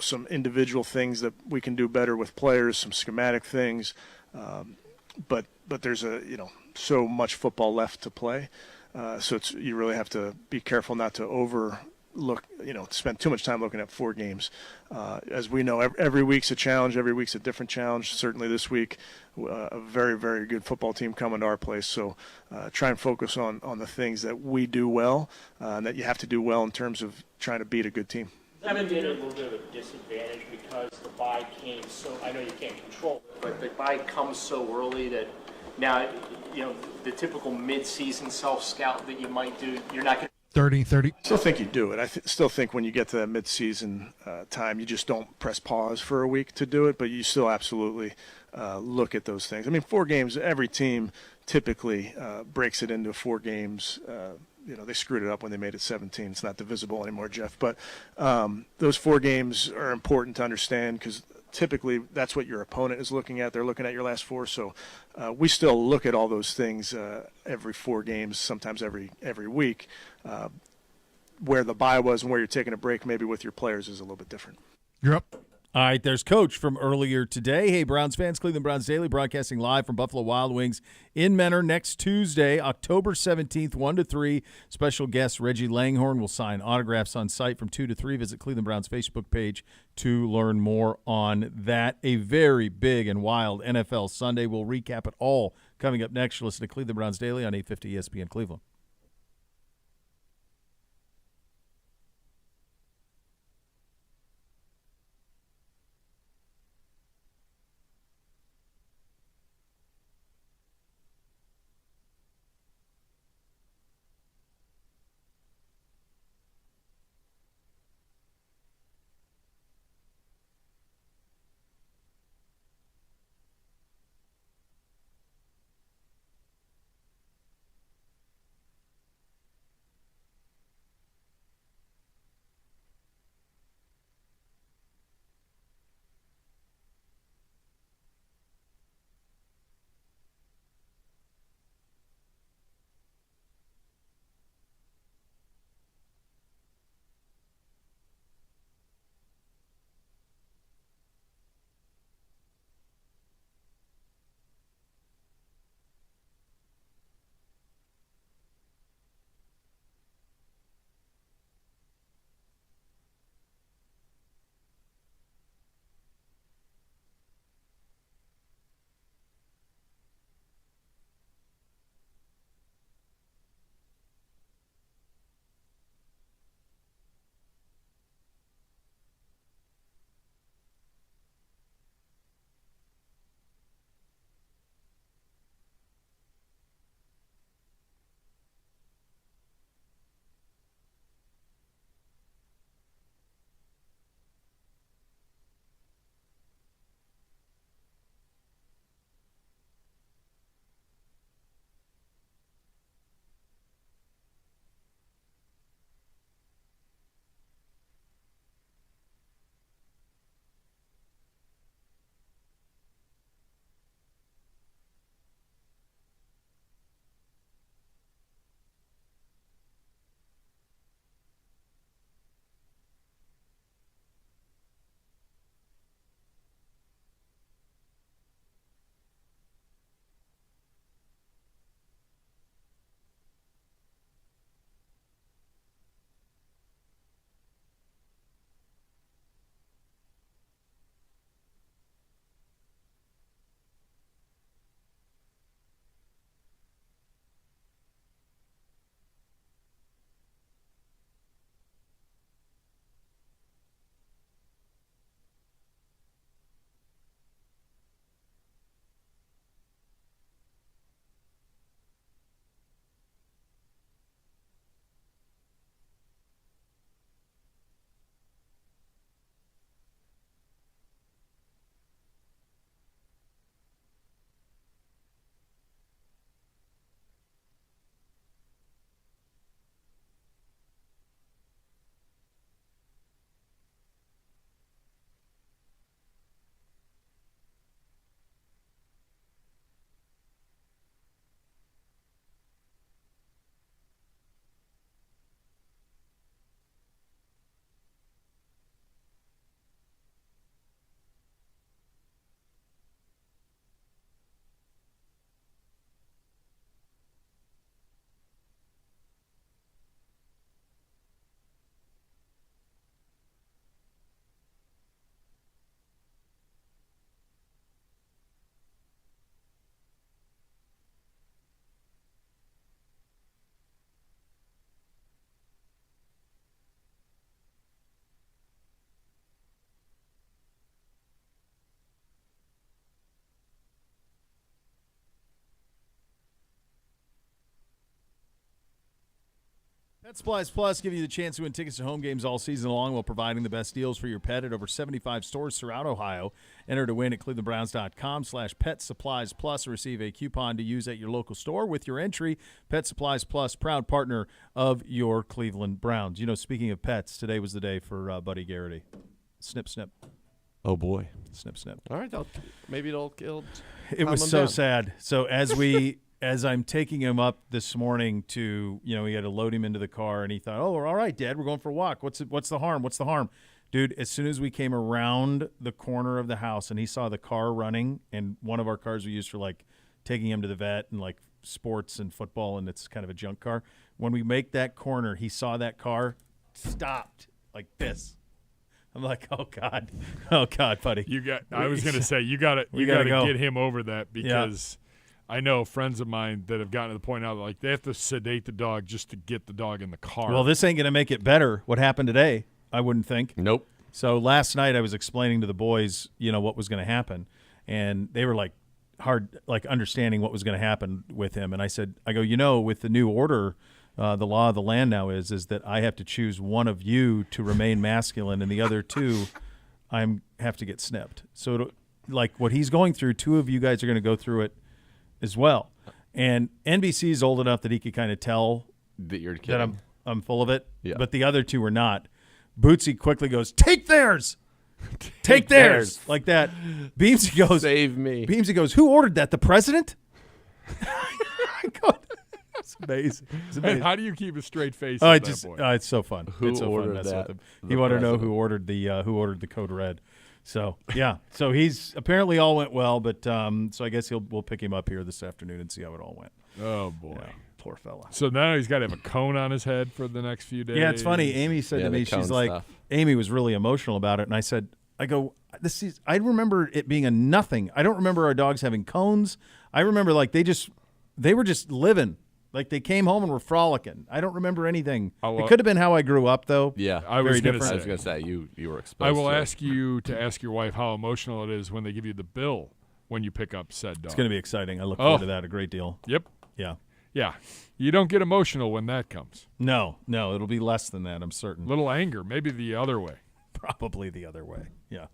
some individual things that we can do better with players, some schematic things. But there's so much football left to play. So you really have to be careful not to spend too much time looking at 4 games. As we know, every week's a challenge. Every week's a different challenge. Certainly this week, a very, very good football team coming to our place. So try and focus on the things that we do well and that you have to do well in terms of trying to beat a good team. That would be a little bit of a disadvantage because the bye came so, I know you can't control it, but the bye comes so early that now, the typical mid-season self-scout that you might do, you're not going to 30. Still think you do it. I still think when you get to that mid-season time, you just don't press pause for a week to do it, but you still absolutely look at those things. I mean, 4 games, every team typically breaks it into 4 games. They screwed it up when they made it 17. It's not divisible anymore, Jeff. But those 4 games are important to understand because typically that's what your opponent is looking at. They're looking at your last 4. So we still look at all those things every 4 games, sometimes every week. Where the bye was and where you're taking a break maybe with your players is a little bit different. You're up. All right, there's Coach from earlier today. Hey, Browns fans, Cleveland Browns Daily broadcasting live from Buffalo Wild Wings in Menor next Tuesday, October 17th, 1 to 3. Special guest Reggie Langhorne will sign autographs on site from 2 to 3. Visit Cleveland Browns Facebook page to learn more on that. A very big and wild NFL Sunday. We'll recap it all coming up next. You'll listen to Cleveland Browns Daily on 850 ESPN Cleveland. Pet Supplies Plus give you the chance to win tickets to home games all season long while providing the best deals for your pet at over 75 stores throughout Ohio. Enter to win at clevelandbrowns.com/Pet Supplies Plus or receive a coupon to use at your local store with your entry. Pet Supplies Plus, proud partner of your Cleveland Browns. You know, speaking of pets, today was the day for Buddy Garrity. Snip, snip. Oh, boy. Snip, snip. All right, maybe it'll kill. It was so sad. So as I'm taking him up this morning to, you know, he had to load him into the car, and he thought, oh, all right, Dad, we're going for a walk. What's the harm? What's the harm? Dude, as soon as we came around the corner of the house and he saw the car running, and one of our cars we used for, like, taking him to the vet and, like, sports and football, and it's kind of a junk car. When we make that corner, he saw that car, stopped like this. I'm like, oh God, buddy. I was going to say you got to get him over that because I know friends of mine that have gotten to the point now like they have to sedate the dog just to get the dog in the car. Well, this ain't going to make it better. What happened today? I wouldn't think. Nope. So last night I was explaining to the boys, you know, what was going to happen, and they were like understanding what was going to happen with him. And I said, you know, with the new order. The law of the land now is that I have to choose one of you to remain masculine, and the other two have to get snipped. So, like what he's going through, two of you guys are going to go through it as well. And NBC is old enough that he could kind of tell that you're kidding. That I'm full of it, yeah. But the other two are not. Bootsy quickly goes, take theirs. Take theirs. Like that. Beamsy goes, save me. Beamsy goes, who ordered that? The president? It's amazing. It's amazing. And how do you keep a straight face? It's so fun. Who it's so ordered fun that? With him. He wanted to know who ordered the code red. So yeah. So he's apparently all went well, but so I guess we'll pick him up here this afternoon and see how it all went. Oh boy, yeah, poor fella. So now he's got to have a cone on his head for the next few days. Yeah, it's funny. Amy said to me, she's like, stuff. Amy was really emotional about it, and I remember it being a nothing. I don't remember our dogs having cones. I remember like they were just living. Like they came home and were frolicking. I don't remember anything. It could have been how I grew up, though. Yeah, I was going to say you were exposed. I will to ask you to ask your wife how emotional it is when they give you the bill when you pick up said dog. It's going to be exciting. I look forward to that a great deal. Yep. Yeah. Yeah. You don't get emotional when that comes. No, it'll be less than that. I'm certain. Little anger, maybe the other way. Probably the other way. Yeah.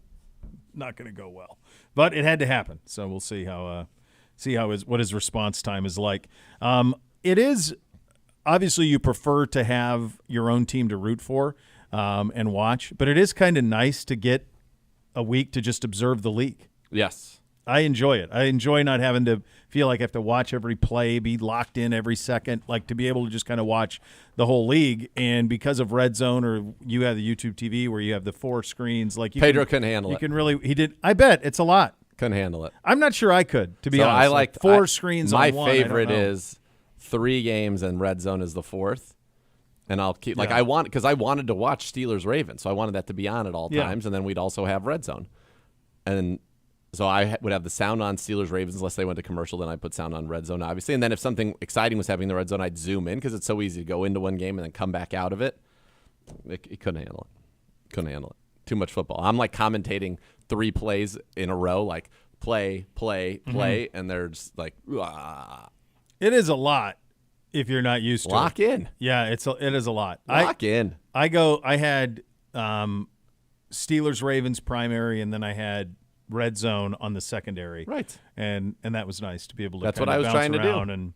Not going to go well, but it had to happen. So we'll see what his response time is like. It is obviously you prefer to have your own team to root for and watch, but it is kind of nice to get a week to just observe the league. Yes. I enjoy it. I enjoy not having to feel like I have to watch every play, be locked in every second, like to be able to just kind of watch the whole league. And because of Red Zone, or you have the YouTube TV where you have the 4 screens, like Pedro couldn't handle it. You can really, he did. I bet it's a lot. Couldn't handle it. I'm not sure I could, to be honest. I like 4 screens on one. My favorite is 3 games and Red Zone is the 4th. And I'll keep because I wanted to watch Steelers Ravens, so I wanted that to be on at all times, and then we'd also have Red Zone, and so I would have the sound on Steelers Ravens unless they went to commercial. Then I put sound on Red Zone, obviously, and then if something exciting was happening in the Red Zone, I'd zoom in because it's so easy to go into one game and then come back out of it. It couldn't handle it. Couldn't handle it. Too much football. I'm like commentating 3 plays in a row, like play, and they're just like, ah. It is a lot. If you're not used to Lock in. Yeah, it is a lot. Lock in. I had Steelers Ravens primary, and then I had Red Zone on the secondary. Right. And that was nice to be able to That's what I was trying to do and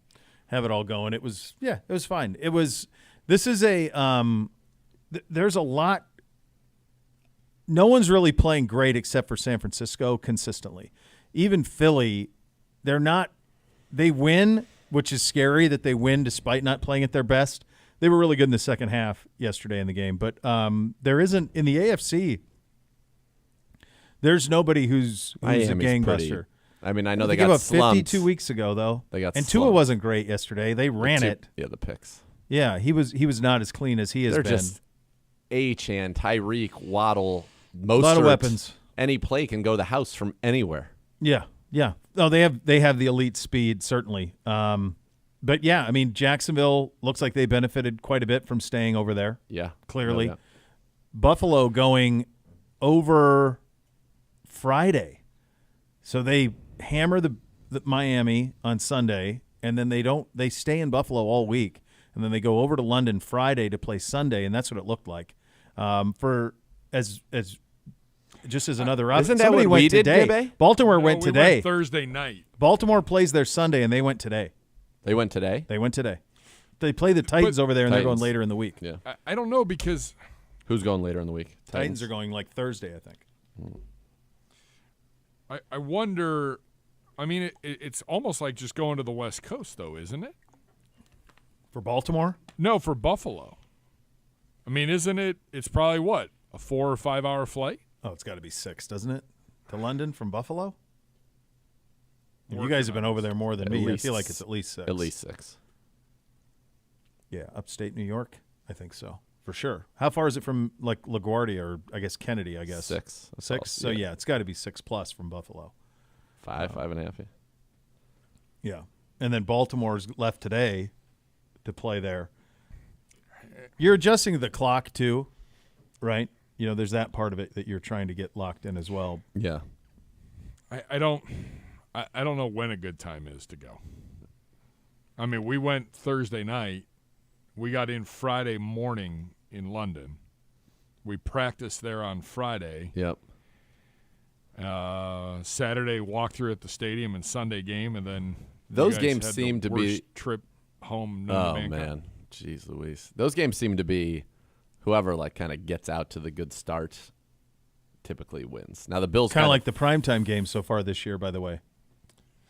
have it all going. It was fine. There's a lot. No one's really playing great except for San Francisco consistently. Even Philly, they win, which is scary that they win despite not playing at their best. They were really good in the second half yesterday in the game, but there isn't in the AFC. There's nobody who's a gangbuster. I mean, I know they got slumped 52 weeks ago though. They got and slumped. Tua wasn't great yesterday. They ran it. Yeah, the picks. Yeah, he was not as clean as he has They're been. Just Achane, Tyreek, Waddle, Mostert. A lot of weapons. Any play can go the house from anywhere. Yeah. Oh, they have the elite speed certainly. But yeah, I mean, Jacksonville looks like they benefited quite a bit from staying over there. Yeah, clearly. Yeah. Buffalo going over Friday, so they hammer the Miami on Sunday, and then they stay in Buffalo all week. and then they go over to London Friday to play Sunday, and that's what it looked like. Just as another option. Isn't that Somebody what went we did, today. Gibbe? Baltimore No, went we today. went Thursday night. Baltimore plays their Sunday, and they went today. They went today? They went today. They play the Titans over there, and they're going Titans. later in the week. Yeah. I don't know because Who's going later in the week? Titans are going like Thursday, I think. I wonder. I mean, it's almost like just going to the West Coast, though, isn't it? For Baltimore? No, for Buffalo. I mean, isn't it? It's probably what, a 4 or 5 hour flight? Oh, it's got to be 6, doesn't it? To London from Buffalo? You Working guys have been on over there more than At me. least- I feel like it's at least 6. At least 6. Yeah, upstate New York. I think so, for sure. How far is it from like LaGuardia or I guess Kennedy? I guess 6. 6. So yeah, it's got to be 6+ from Buffalo. 5, 5.5. Yeah. Yeah, and then Baltimore's left today to play there. You're adjusting the clock too, right? You know, there's that part of it that you're trying to get locked in as well. Yeah. I don't know when a good time is to go. I mean, we went Thursday night. We got in Friday morning in London. We practiced there on Friday. Yep. Saturday walkthrough at the stadium and Sunday game, and then Those you guys games had seem the to be- worst trip home. known Oh, to mankind. man. Jeez Louise. Those games seem to be whoever, like, kind of gets out to the good start typically wins. Now, the Bills Kind of like the primetime games so far this year, by the way.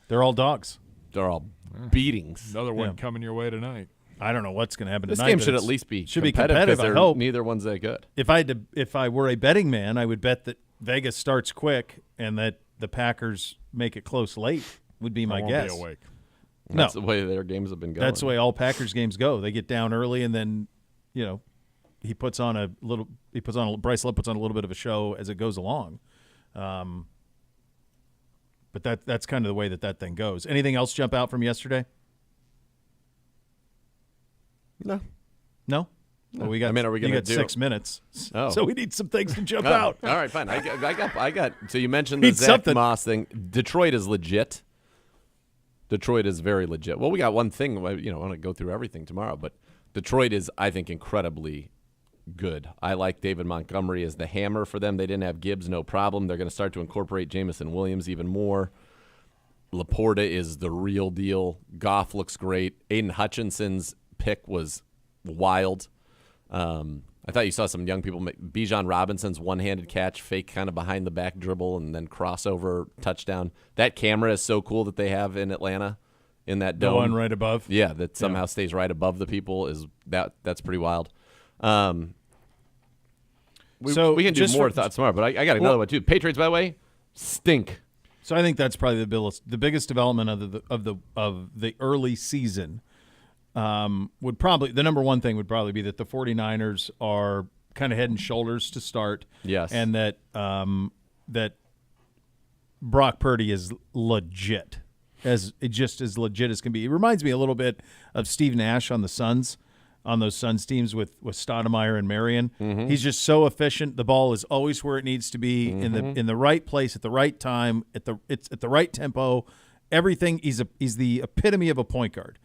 They're all dogs. they're all beatings. Another one Yeah. coming your way tonight. I don't know what's going to happen This tonight. game but should it's- at least be should be competitive. competitive. I hope. Neither one's that good. If I were a betting man, I would bet that Vegas starts quick and that the Packers make it close late. Would be my I won't guess. Be awake. No. That's the way their games have been going. That's the way all Packers games go. They get down early, and then, Bryce Love puts on a little bit of a show as it goes along. But that's kind of the way that thing goes. Anything else jump out from yesterday? No. No. Well, we got. I mean, are we you gonna got do 6 it? minutes, Oh. so we need some things to jump Oh, out. All right, fine. I got. So you mentioned the Need Zach something. Moss thing. Detroit is legit. Detroit is very legit. Well, we got one thing. I want to go through everything tomorrow, but Detroit is, I think, incredibly good. I like David Montgomery as the hammer for them. They didn't have Gibbs, no problem. They're going to start to incorporate Jamison Williams even more. Laporta is the real deal. Goff looks great. Aiden Hutchinson's pick was wild. I thought you saw some young people make Bijan Robinson's one-handed catch, fake kind of behind the back dribble, and then crossover touchdown. That camera is so cool that they have in Atlanta in that The dome. one right above. Yeah, that somehow stays right above the people that's pretty wild. We can do more thoughts tomorrow, but I got another one too. Patriots, by the way, stink. So I think that's probably the biggest development of the early season. Would probably the number one thing would probably be that the 49ers are kind of head and shoulders to start. Yes. And that that Brock Purdy is legit, as legit as can be. It reminds me a little bit of Steve Nash on the Suns, on those Suns teams with Stoudemire and Marion. Mm-hmm. He's just so efficient. The ball is always where it needs to be, Mm-hmm. in the right place at the right time, it's at the right tempo. Everything. He's the epitome of a point guard.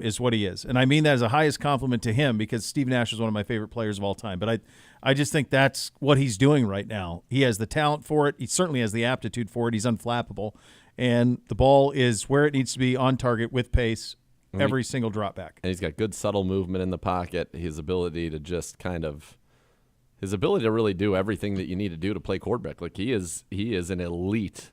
Is what he is. And I mean that as the highest compliment to him, because Steve Nash is one of my favorite players of all time. But I just think that's what he's doing right now. He has the talent for it. He certainly has the aptitude for it. He's unflappable. And the ball is where it needs to be, on target, with pace, every single drop back. And he's got good subtle movement in the pocket. His ability to just his ability to really do everything that you need to do to play quarterback. Like he is an elite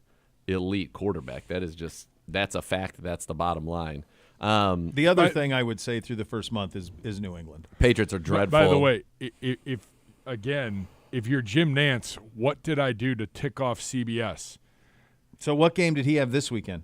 quarterback. That's a fact. That's the bottom line. The other thing I would say through the first month is New England. Patriots are dreadful. By the way, if you're Jim Nantz, what did I do to tick off CBS? So what game did he have this weekend?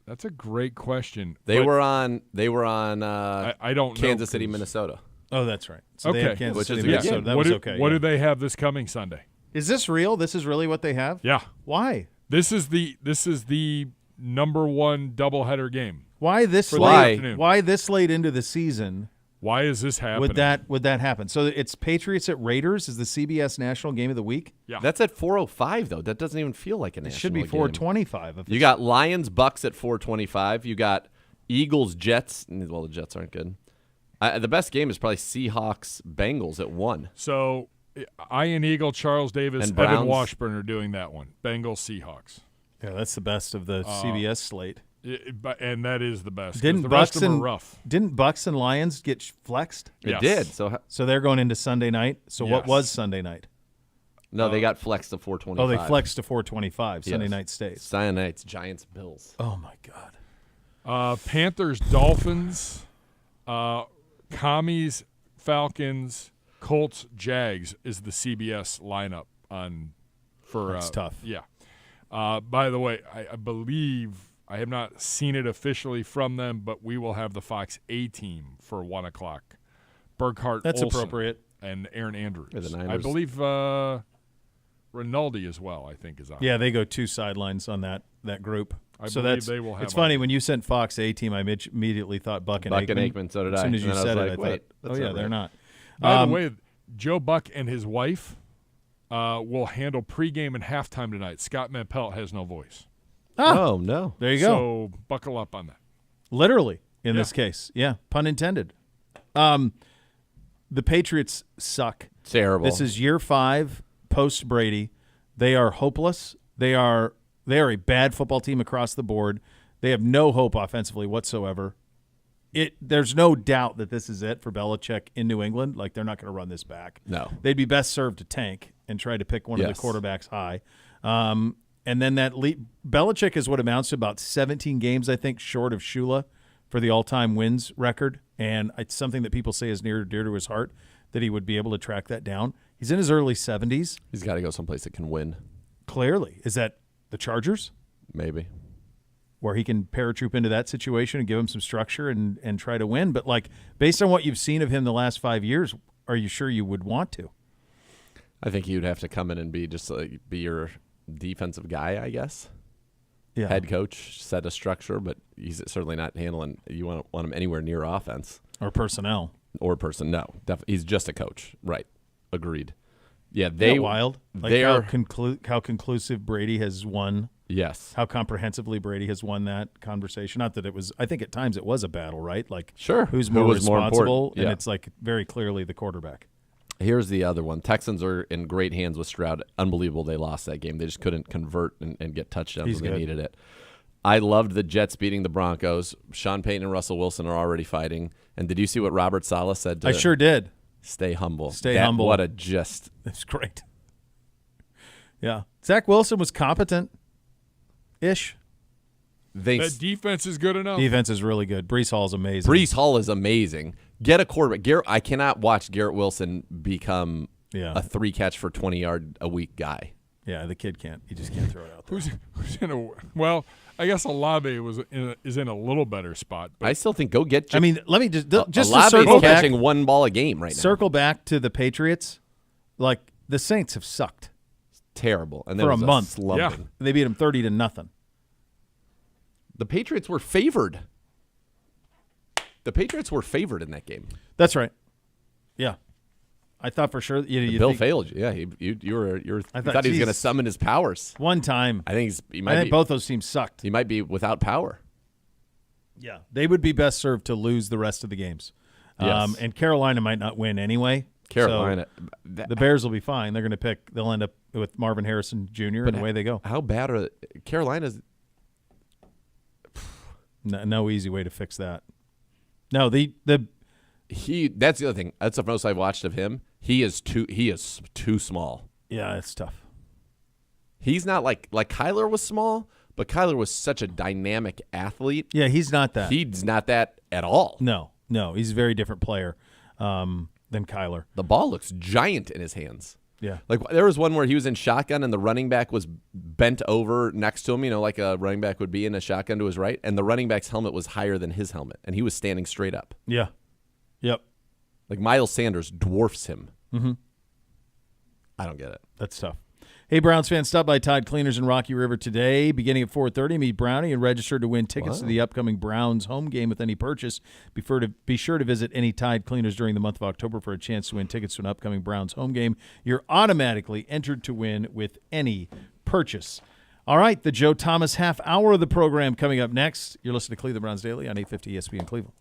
That's a great question. They were on. I don't know, Kansas City, Minnesota. Oh, that's right. So they have Kansas Which City, is a good Minnesota. game. That what was do, okay. What yeah. do they have this coming Sunday? Is this real? This is really what they have? Yeah. Why? This is the number one doubleheader game. Why this For the late? afternoon. Why this late into the season? Why is this happening? Would that happen? So it's Patriots at Raiders is the CBS National Game of the Week. Yeah. That's at 4:05 though. That doesn't even feel like a It national should be game. 4:25. You got Lions Bucks at 4:25. You got Eagles, Jets. Well, the Jets aren't good. The best game is probably Seahawks, Bengals at 1. So Ian Eagle, Charles Davis, And Evan Browns. Washburn are doing that one. Bengals, Seahawks. Yeah, that's the best of the CBS slate. And that is the best. 'cause Didn't the rest Bucks of them and are rough. Didn't Bucks and Lions get flexed? It Yes. did. So they're going into Sunday night. So what Yes. was Sunday night? No, they got flexed to 425. Oh, they flexed to 425. Sunday Yes. night stays. Sunday night's Giants, Bills. Oh my God. Panthers, Dolphins, Commies, Falcons, Colts, Jags is the CBS lineup for. That's tough. Yeah. By the way, I believe I have not seen it officially from them, but we will have the Fox A team for 1 o'clock. Burkhart, That's Olsen, appropriate. and Aaron Andrews. Yeah, the I Niners. believe Rinaldi as well. I think is on. Yeah, they go 2 sidelines on that group. I so believe that's they will have it's funny on. when you sent Fox A team. I immediately thought Buck and Buck Aikman. and Aikman, so did As I. soon as you And then I said was it, like, I wait, thought, that's oh yeah, not they're right. not. By the way, Joe Buck and his wife will handle pregame and halftime tonight. Scott Manpelt has no voice. Oh, no. There you go. So buckle up on that. Literally, in Yeah. this case. Yeah, pun intended. The Patriots suck. Terrible. This is year 5 post Brady. They are hopeless. They are a bad football team across the board. They have no hope offensively whatsoever. There's no doubt that this is it for Belichick in New England. Like, they're not going to run this back. No. They'd be best served to tank and try to pick one of Yes. the quarterbacks high. And then Belichick is what amounts to about 17 games, I think, short of Shula for the all-time wins record. And it's something that people say is near and dear to his heart, that he would be able to track that down. He's in his early 70s. He's got to go someplace that can win, Clearly. Is that the Chargers, maybe. where he can paratroop into that situation and give him some structure and try to win? But, like, based on what you've seen of him the last 5 years, are you sure you would want to? I think you'd have to come in and be your defensive guy, I guess. Yeah. Head coach, set a structure, but he's certainly not handling. You want him anywhere near offense Or personnel. or person. No, he's just a coach. Right. Agreed. Yeah, Isn't that wild. Like how conclusive Brady has won. Yes. How comprehensively Brady has won that conversation. Not that it was. I think at times it was a battle, right? Like, Sure. who's Who more was more responsible? important? And Yeah. it's like very clearly the quarterback. Here's the other one. Texans are in great hands with Stroud. Unbelievable they lost that game. They just couldn't convert and get touchdowns He's when they good. needed it. I loved the Jets beating the Broncos. Sean Payton and Russell Wilson are already fighting. And did you see what Robert Saleh said to I sure did. Stay humble? Stay humble. What a just. It's great. Yeah. Zach Wilson was competent-ish. That defense is good enough. Defense is really good. Brees Hall's amazing. Brees Hall is amazing. Get a quarterback. I cannot watch Garrett Wilson become Yeah. a 3-catch for 20-yard-a-week guy. Yeah, the kid can't. He just can't throw it out there. Who's in a well? I guess Olave is in a little better spot. But I still think go get. I mean, let me just to Olave's circle back. catching one ball a game right now. Circle back to the Patriots. Like, the Saints have sucked Terrible. And for there a was month. slumping. They beat them 30-0. The Patriots were favored. The Patriots were favored in that game. That's right. Yeah. I thought for sure. You Bill think- failed you. Yeah, you I thought he was going to geez. summon his powers. One time. I think he might I think be. both those teams sucked. He might be without power. Yeah. They would be best served to lose the rest of the games. Yes. And Carolina might not win anyway. Carolina. So the Bears will be fine. They're going to pick. They'll end up with Marvin Harrison Jr. and away they go. How bad are Carolina's? No easy way to fix that. No, the That's the other thing. That's the most I've watched of him. He is too small. yeah, it's tough. He's not like Kyler was small, but Kyler was such a dynamic athlete. Yeah, he's not that. He's not that at all. No, he's a very different player than Kyler. The ball looks giant in his hands. Yeah. Like there was one where he was in shotgun and the running back was bent over next to him, like a running back would be in a shotgun to his right, and the running back's helmet was higher than his helmet, and he was standing straight up. Yeah. Yep. Like Miles Sanders dwarfs him. Mm-hmm. I don't get it. That's tough. Hey, Browns fans, stop by Tide Cleaners in Rocky River today. Beginning at 4:30, meet Brownie and register to win tickets to the upcoming Browns home game with any purchase. Be sure to visit any Tide Cleaners during the month of October for a chance to win tickets to an upcoming Browns home game. You're automatically entered to win with any purchase. All right, the Joe Thomas half hour of the program coming up next. You're listening to Cleveland Browns Daily on 850 ESPN Cleveland.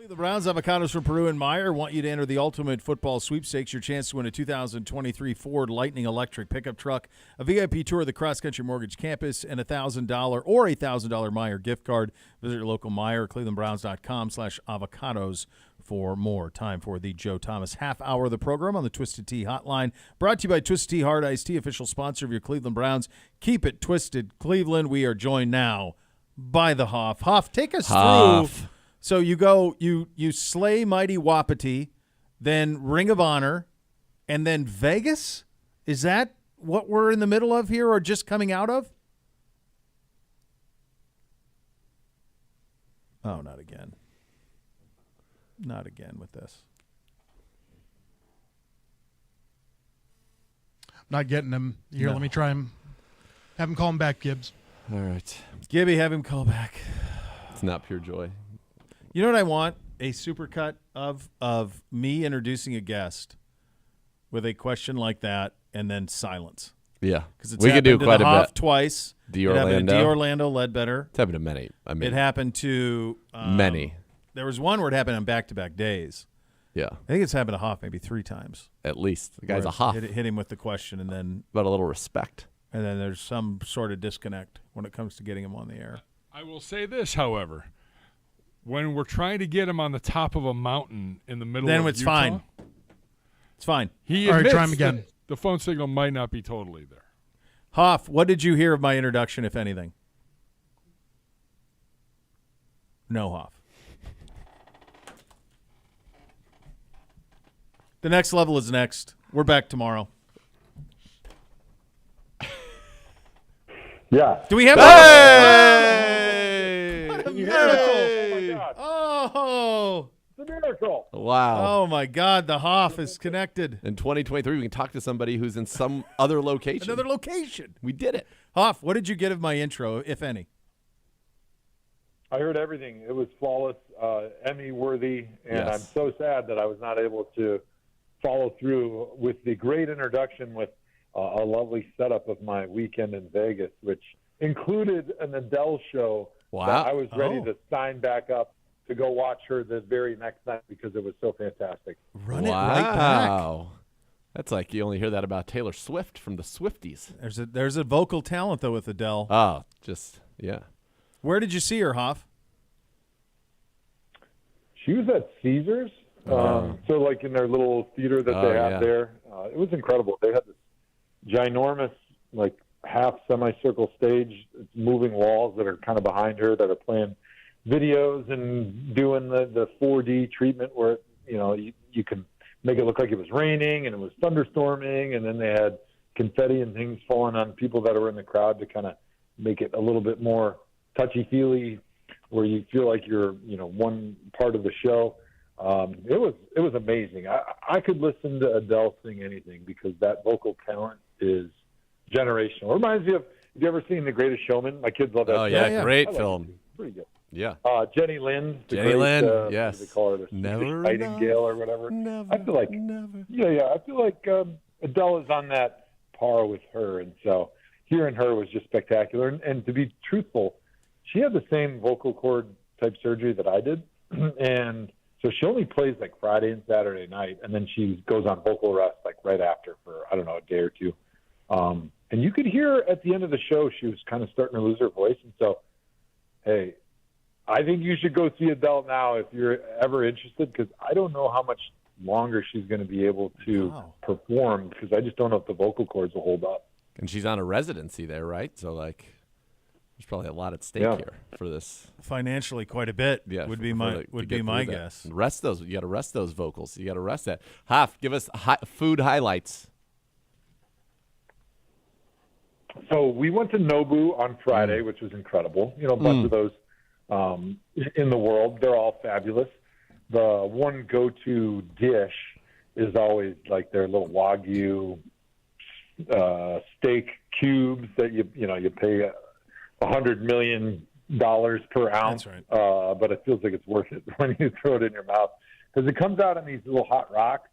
The Browns, avocados from Peru and Meyer want you to enter the ultimate football sweepstakes. Your chance to win a 2023 Ford Lightning electric pickup truck, a VIP tour of the Cross Country Mortgage campus, and a $1,000 Meyer gift card. Visit your local Meyer, clevelandbrowns.com/avocados for more. Time for the Joe Thomas half hour of the program on the Twisted Tea Hotline. Brought to you by Twisted Tea Hard Iced Tea, official sponsor of your Cleveland Browns. Keep it twisted, Cleveland. We are joined now by the Hoff. Hoff, take us through. So you go, you slay Mighty Wapiti, then Ring of Honor, and then Vegas? Is that what we're in the middle of here or just coming out of? Oh, not again. Not again with this. I'm not getting him. Here, let me try him. Have him call him back, Gibbs. All right. Gibby, have him call back. It's not pure joy. You know what I want? A supercut of me introducing a guest with a question like that and then silence. Yeah. Because we could do quite to a Hoff bit. Twice. D. It happened to Orlando. D. Orlando Ledbetter. It's happened to many. I mean, It happened to many. There was one where it happened on back-to-back days. Yeah. I think it's happened to Hoff maybe 3 times. At least. The guy's Where a Hoff. hit him with the question and then But a little respect. and then there's some sort of disconnect when it comes to getting him on the air. I will say this, however. When we're trying to get him on the top of a mountain in the middle Then of it's Utah, fine. It's fine. He All right, admits try him again. that the phone signal might not be totally there. Hoff, what did you hear of my introduction, if anything? No, Hoff. The next level is next. We're back tomorrow. Yeah. Do we have Hey! What a You miracle! Oh, my God. Oh! It's a miracle. Wow. Oh, my God. The Hoff is connected. In 2023, we can talk to somebody who's in some other location. Another location. We did it. Hoff, what did you get of my intro, if any? I heard everything. It was flawless, Emmy worthy, and Yes. I'm so sad that I was not able to follow through with the great introduction with a lovely setup of my weekend in Vegas, which included an Adele show. Wow. That I was ready Oh. to sign back up to go watch her the very next night because it was so fantastic. Run it right back. Wow. That's like you only hear that about Taylor Swift from the Swifties. There's a vocal talent, though, with Adele. Oh, just, yeah. Where did you see her, Hoff? She was at Caesars, so like in their little theater that they have yeah. there. It was incredible. They had this ginormous, like half semicircle stage, moving walls that are kind of behind her that are playing videos and doing the 4D treatment where you can make it look like it was raining and it was thunderstorming, and then they had confetti and things falling on people that were in the crowd to kind of make it a little bit more touchy-feely, where you feel like you're, one part of the show. It was amazing. I could listen to Adele sing anything because that vocal talent is generational. It reminds me of, have you ever seen The Greatest Showman? My kids love that. Oh, show. yeah. yeah. Great I like film. it. Pretty good. Yeah. Jenny Lind. the Jenny great, Lind, what yes. do they call her? The Never Swedish enough. Nightingale or whatever. Never, I feel like, never. I feel like Adele is on that par with her, and so hearing her was just spectacular. And to be truthful, she had the same vocal cord type surgery that I did, and so she only plays like Friday and Saturday night, and then she goes on vocal rest like right after for a day or two. And you could hear at the end of the show she was kind of starting to lose her voice, and so, hey, I think you should go see Adele now if you're ever interested, because I don't know how much longer she's going to be able to perform, because I just don't know if the vocal cords will hold up. And she's on a residency there, right? So, like, there's probably a lot at stake here for this. Financially, quite a bit. Yeah, would be my guess. And rest those. You got to rest those vocals. You got to rest that. Hoff, give us food highlights. So we went to Nobu on Friday, which was incredible. A bunch of those in the world. They're all fabulous. The one go-to dish is always like their little Wagyu steak cubes that you pay $100 million per ounce. That's right. But it feels like it's worth it when you throw it in your mouth, because it comes out in these little hot rocks.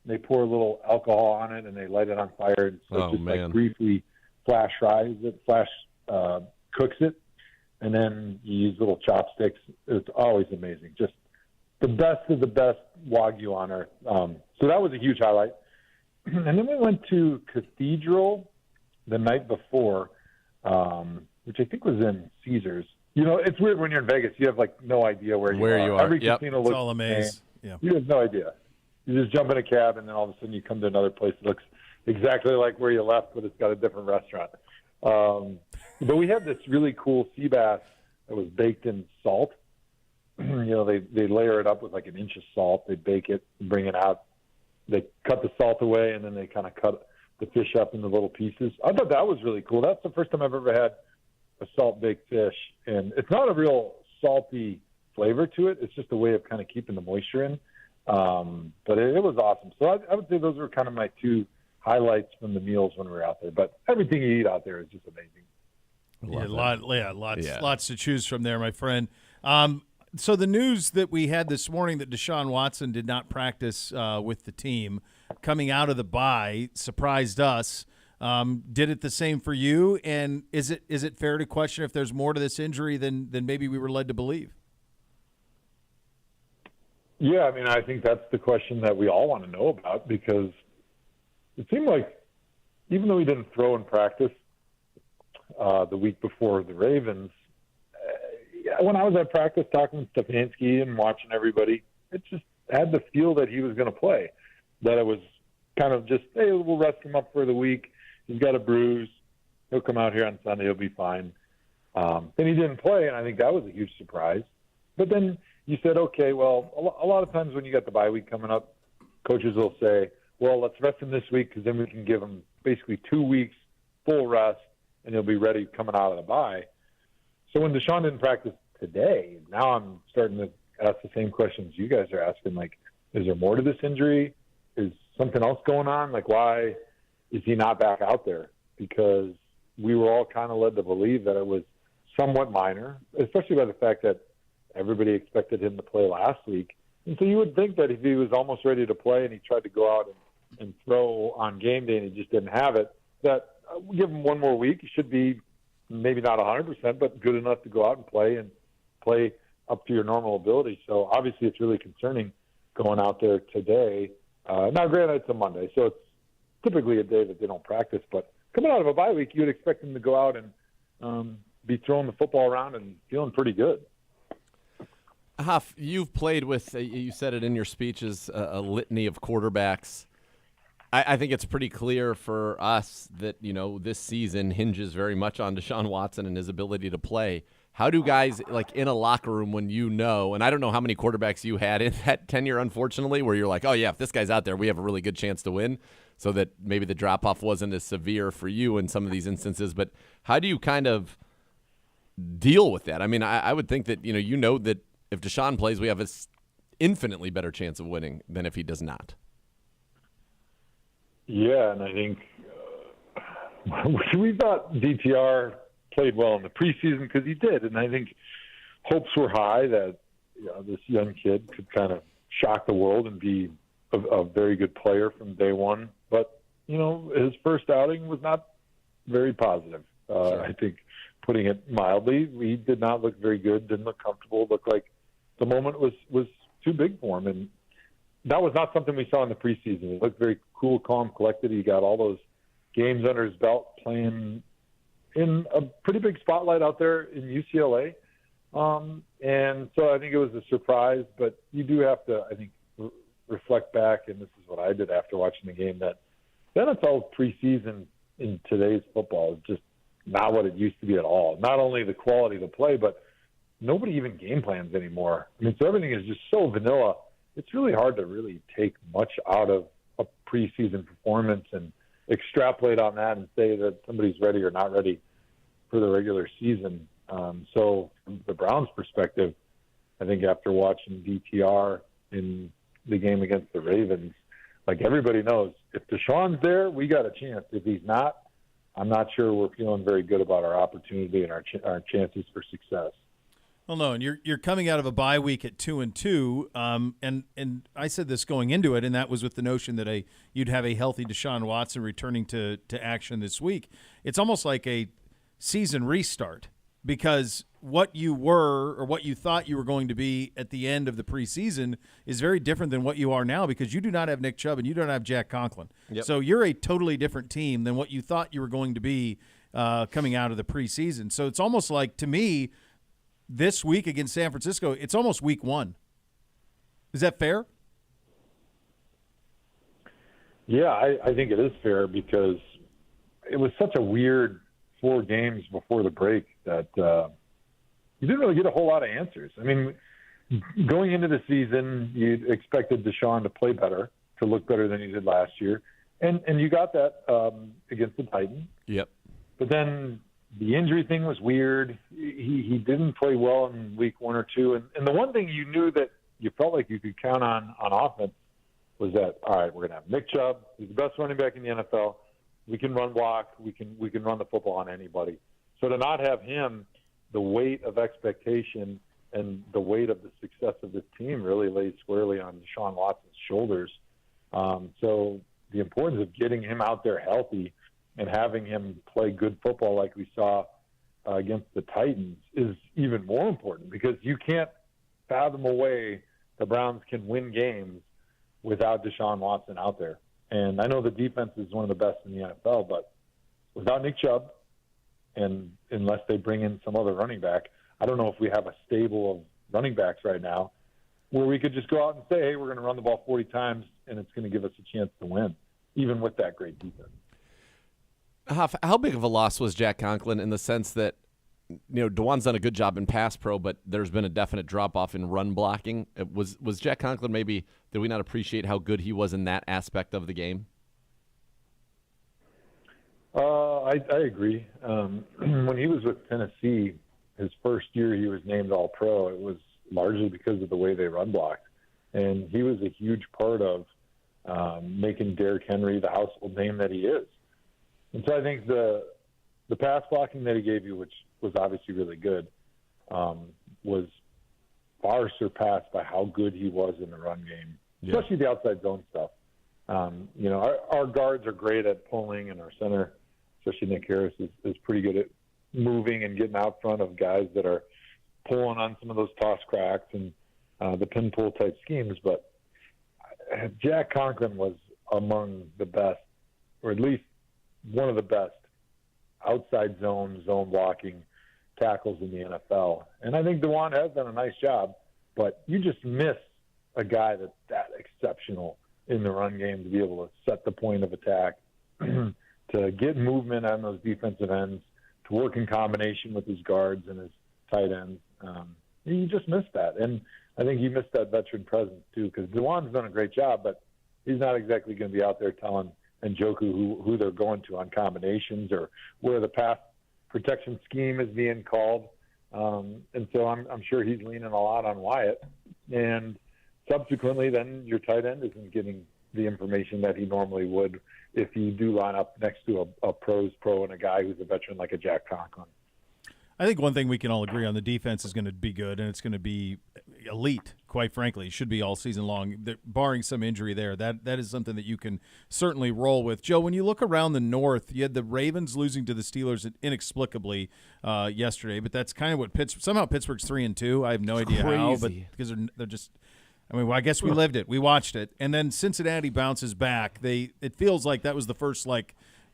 They pour a little alcohol on it and they light it on fire. And so it just like briefly flash cooks it, and then you use little chopsticks. It's always amazing. Just the best of the best Wagyu on earth. So that was a huge highlight. And then we went to Cathedral the night before, which I think was in Caesars. You know, it's weird when you're in Vegas. You have, like, no idea where you are. Every casino It's looks all a maze. Yeah. You have no idea. You just jump in a cab, and then all of a sudden you come to another place that looks exactly like where you left, but it's got a different restaurant. But we had this really cool sea bass that was baked in salt. You know, they layer it up with like an inch of salt. They bake it, bring it out. They cut the salt away, and then they kind of cut the fish up into little pieces. I thought that was really cool. That's the first time I've ever had a salt-baked fish. And it's not a real salty flavor to it. It's just a way of kind of keeping the moisture in. But it was awesome. So I would say those were kind of my two highlights from the meals when we were out there. But everything you eat out there is just amazing. Lots to choose from there, my friend. So the news that we had this morning that Deshaun Watson did not practice with the team coming out of the bye surprised us. Did it the same for you? And is it fair to question if there's more to this injury than maybe we were led to believe? Yeah, I mean, I think that's the question that we all want to know about, because it seemed like even though he didn't throw in practice the week before the Ravens, when I was at practice talking with Stefanski and watching everybody, it just had the feel that he was going to play, that it was kind of just, hey, we'll rest him up for the week. He's got a bruise. He'll come out here on Sunday. He'll be fine. Then he didn't play, and I think that was a huge surprise. But then you said, okay, well, a lot of times when you got the bye week coming up, coaches will say, well, let's rest him this week because then we can give him basically 2 weeks full rest, and he'll be ready coming out of the bye. So when Deshaun didn't practice today, now I'm starting to ask the same questions you guys are asking. Like, is there more to this injury? Is something else going on? Like, why is he not back out there? Because we were all kind of led to believe that it was somewhat minor, especially by the fact that everybody expected him to play last week. And so you would think that if he was almost ready to play and he tried to go out and throw on game day and he just didn't have it, that we'll give him one more week. He should be maybe not 100%, but good enough to go out and play up to your normal ability. So obviously it's really concerning going out there today. Now, granted, it's a Monday, so it's typically a day that they don't practice. But coming out of a bye week, you would expect him to go out and be throwing the football around and feeling pretty good. Huff, you've played with, you said it in your speeches, a litany of quarterbacks. I think it's pretty clear for us that, you know, this season hinges very much on Deshaun Watson and his ability to play. How do guys, like, in a locker room when you know, and I don't know how many quarterbacks you had in that tenure, unfortunately, where you're like, oh, yeah, if this guy's out there, we have a really good chance to win, so that maybe the drop-off wasn't as severe for you in some of these instances. But how do you kind of deal with that? I mean, I would think that, you know that if Deshaun plays, we have an infinitely better chance of winning than if he does not. Yeah, and I think we thought DTR played well in the preseason because he did, and I think hopes were high that this young kid could kind of shock the world and be a very good player from day one. But, his first outing was not very positive. Sure. I think, putting it mildly, he did not look very good, didn't look comfortable, looked like the moment was too big for him. And that was not something we saw in the preseason. He looked very cool, calm, collected. He got all those games under his belt playing in a pretty big spotlight out there in UCLA. And so I think it was a surprise, but you do have to, I think, reflect back, and this is what I did after watching the game, that the NFL preseason in today's football is just not what it used to be at all. Not only the quality of the play, but nobody even game plans anymore. I mean, so everything is just so vanilla. It's really hard to really take much out of a preseason performance and extrapolate on that and say that somebody's ready or not ready for the regular season. So from the Browns' perspective, I think after watching DTR in the game against the Ravens, like, everybody knows, if Deshaun's there, we got a chance. If he's not, I'm not sure we're feeling very good about our opportunity and our chances for success. Well, no, and you're coming out of a bye week at 2-2, and I said this going into it, and that was with the notion that you'd have a healthy Deshaun Watson returning to action this week. It's almost like a season restart. because what you were or what you thought you were going to be at the end of the preseason is very different than what you are now because you do not have Nick Chubb and you don't have Jack Conklin. Yep. So you're a totally different team than what you thought you were going to be coming out of the preseason. So it's almost like, to me, this week against San Francisco, it's almost week 1. Is that fair? Yeah, I think it is fair because it was such a weird 4 games before the break that you didn't really get a whole lot of answers. I mean, going into the season, you expected Deshaun to play better, to look better than he did last year. And you got that against the Titans. Yep. But then the injury thing was weird. He didn't play well in week 1 or 2. And the one thing you knew that you felt like you could count on offense was that, all right, we're going to have Nick Chubb. He's the best running back in the NFL. We can run block. We can run the football on anybody. So to not have him, the weight of expectation and the weight of the success of this team really lays squarely on Deshaun Watson's shoulders. So the importance of getting him out there healthy and having him play good football like we saw against the Titans is even more important because you can't fathom a way the Browns can win games without Deshaun Watson out there. And I know the defense is one of the best in the NFL, but without Nick Chubb, and unless they bring in some other running back, I don't know if we have a stable of running backs right now where we could just go out and say, hey, we're going to run the ball 40 times and it's going to give us a chance to win, even with that great defense. How big of a loss was Jack Conklin in the sense that, DeJuan's done a good job in pass pro, but there's been a definite drop-off in run blocking. Was Jack Conklin maybe, did we not appreciate how good he was in that aspect of the game? I agree. When he was with Tennessee, his first year he was named All-Pro. It was largely because of the way they run blocked. And he was a huge part of making Derrick Henry the household name that he is. And so I think the pass blocking that he gave you, which was obviously really good, was far surpassed by how good he was in the run game, especially the outside zone stuff. Our guards are great at pulling, and our center, especially Nick Harris, is pretty good at moving and getting out front of guys that are pulling on some of those toss cracks and the pin pull type schemes. But Jack Conklin was among the best, or at least one of the best outside zone blocking tackles in the NFL. And I think DeJuan has done a nice job, but you just miss a guy that's that exceptional in the run game to be able to set the point of attack, to get movement on those defensive ends, to work in combination with his guards and his tight ends. You just miss that. And I think you missed that veteran presence too, because DeJuan's done a great job, but he's not exactly going to be out there telling Njoku who they're going to on combinations or where the pass protection scheme is being called. And so I'm sure he's leaning a lot on Wyatt. And subsequently, then your tight end isn't getting the information that he normally would if you do line up next to a pro's pro and a guy who's a veteran like a Jack Conklin. I think one thing we can all agree on, the defense is going to be good, and it's going to be elite, quite frankly. It should be all season long, barring some injury there. That is something that you can certainly roll with. Joe, when you look around the North, you had the Ravens losing to the Steelers inexplicably yesterday, but that's kind of what somehow Pittsburgh's 3-2. I have no idea how, but because they're just – I guess we lived it. We watched it. And then Cincinnati bounces back. It feels like that was the first,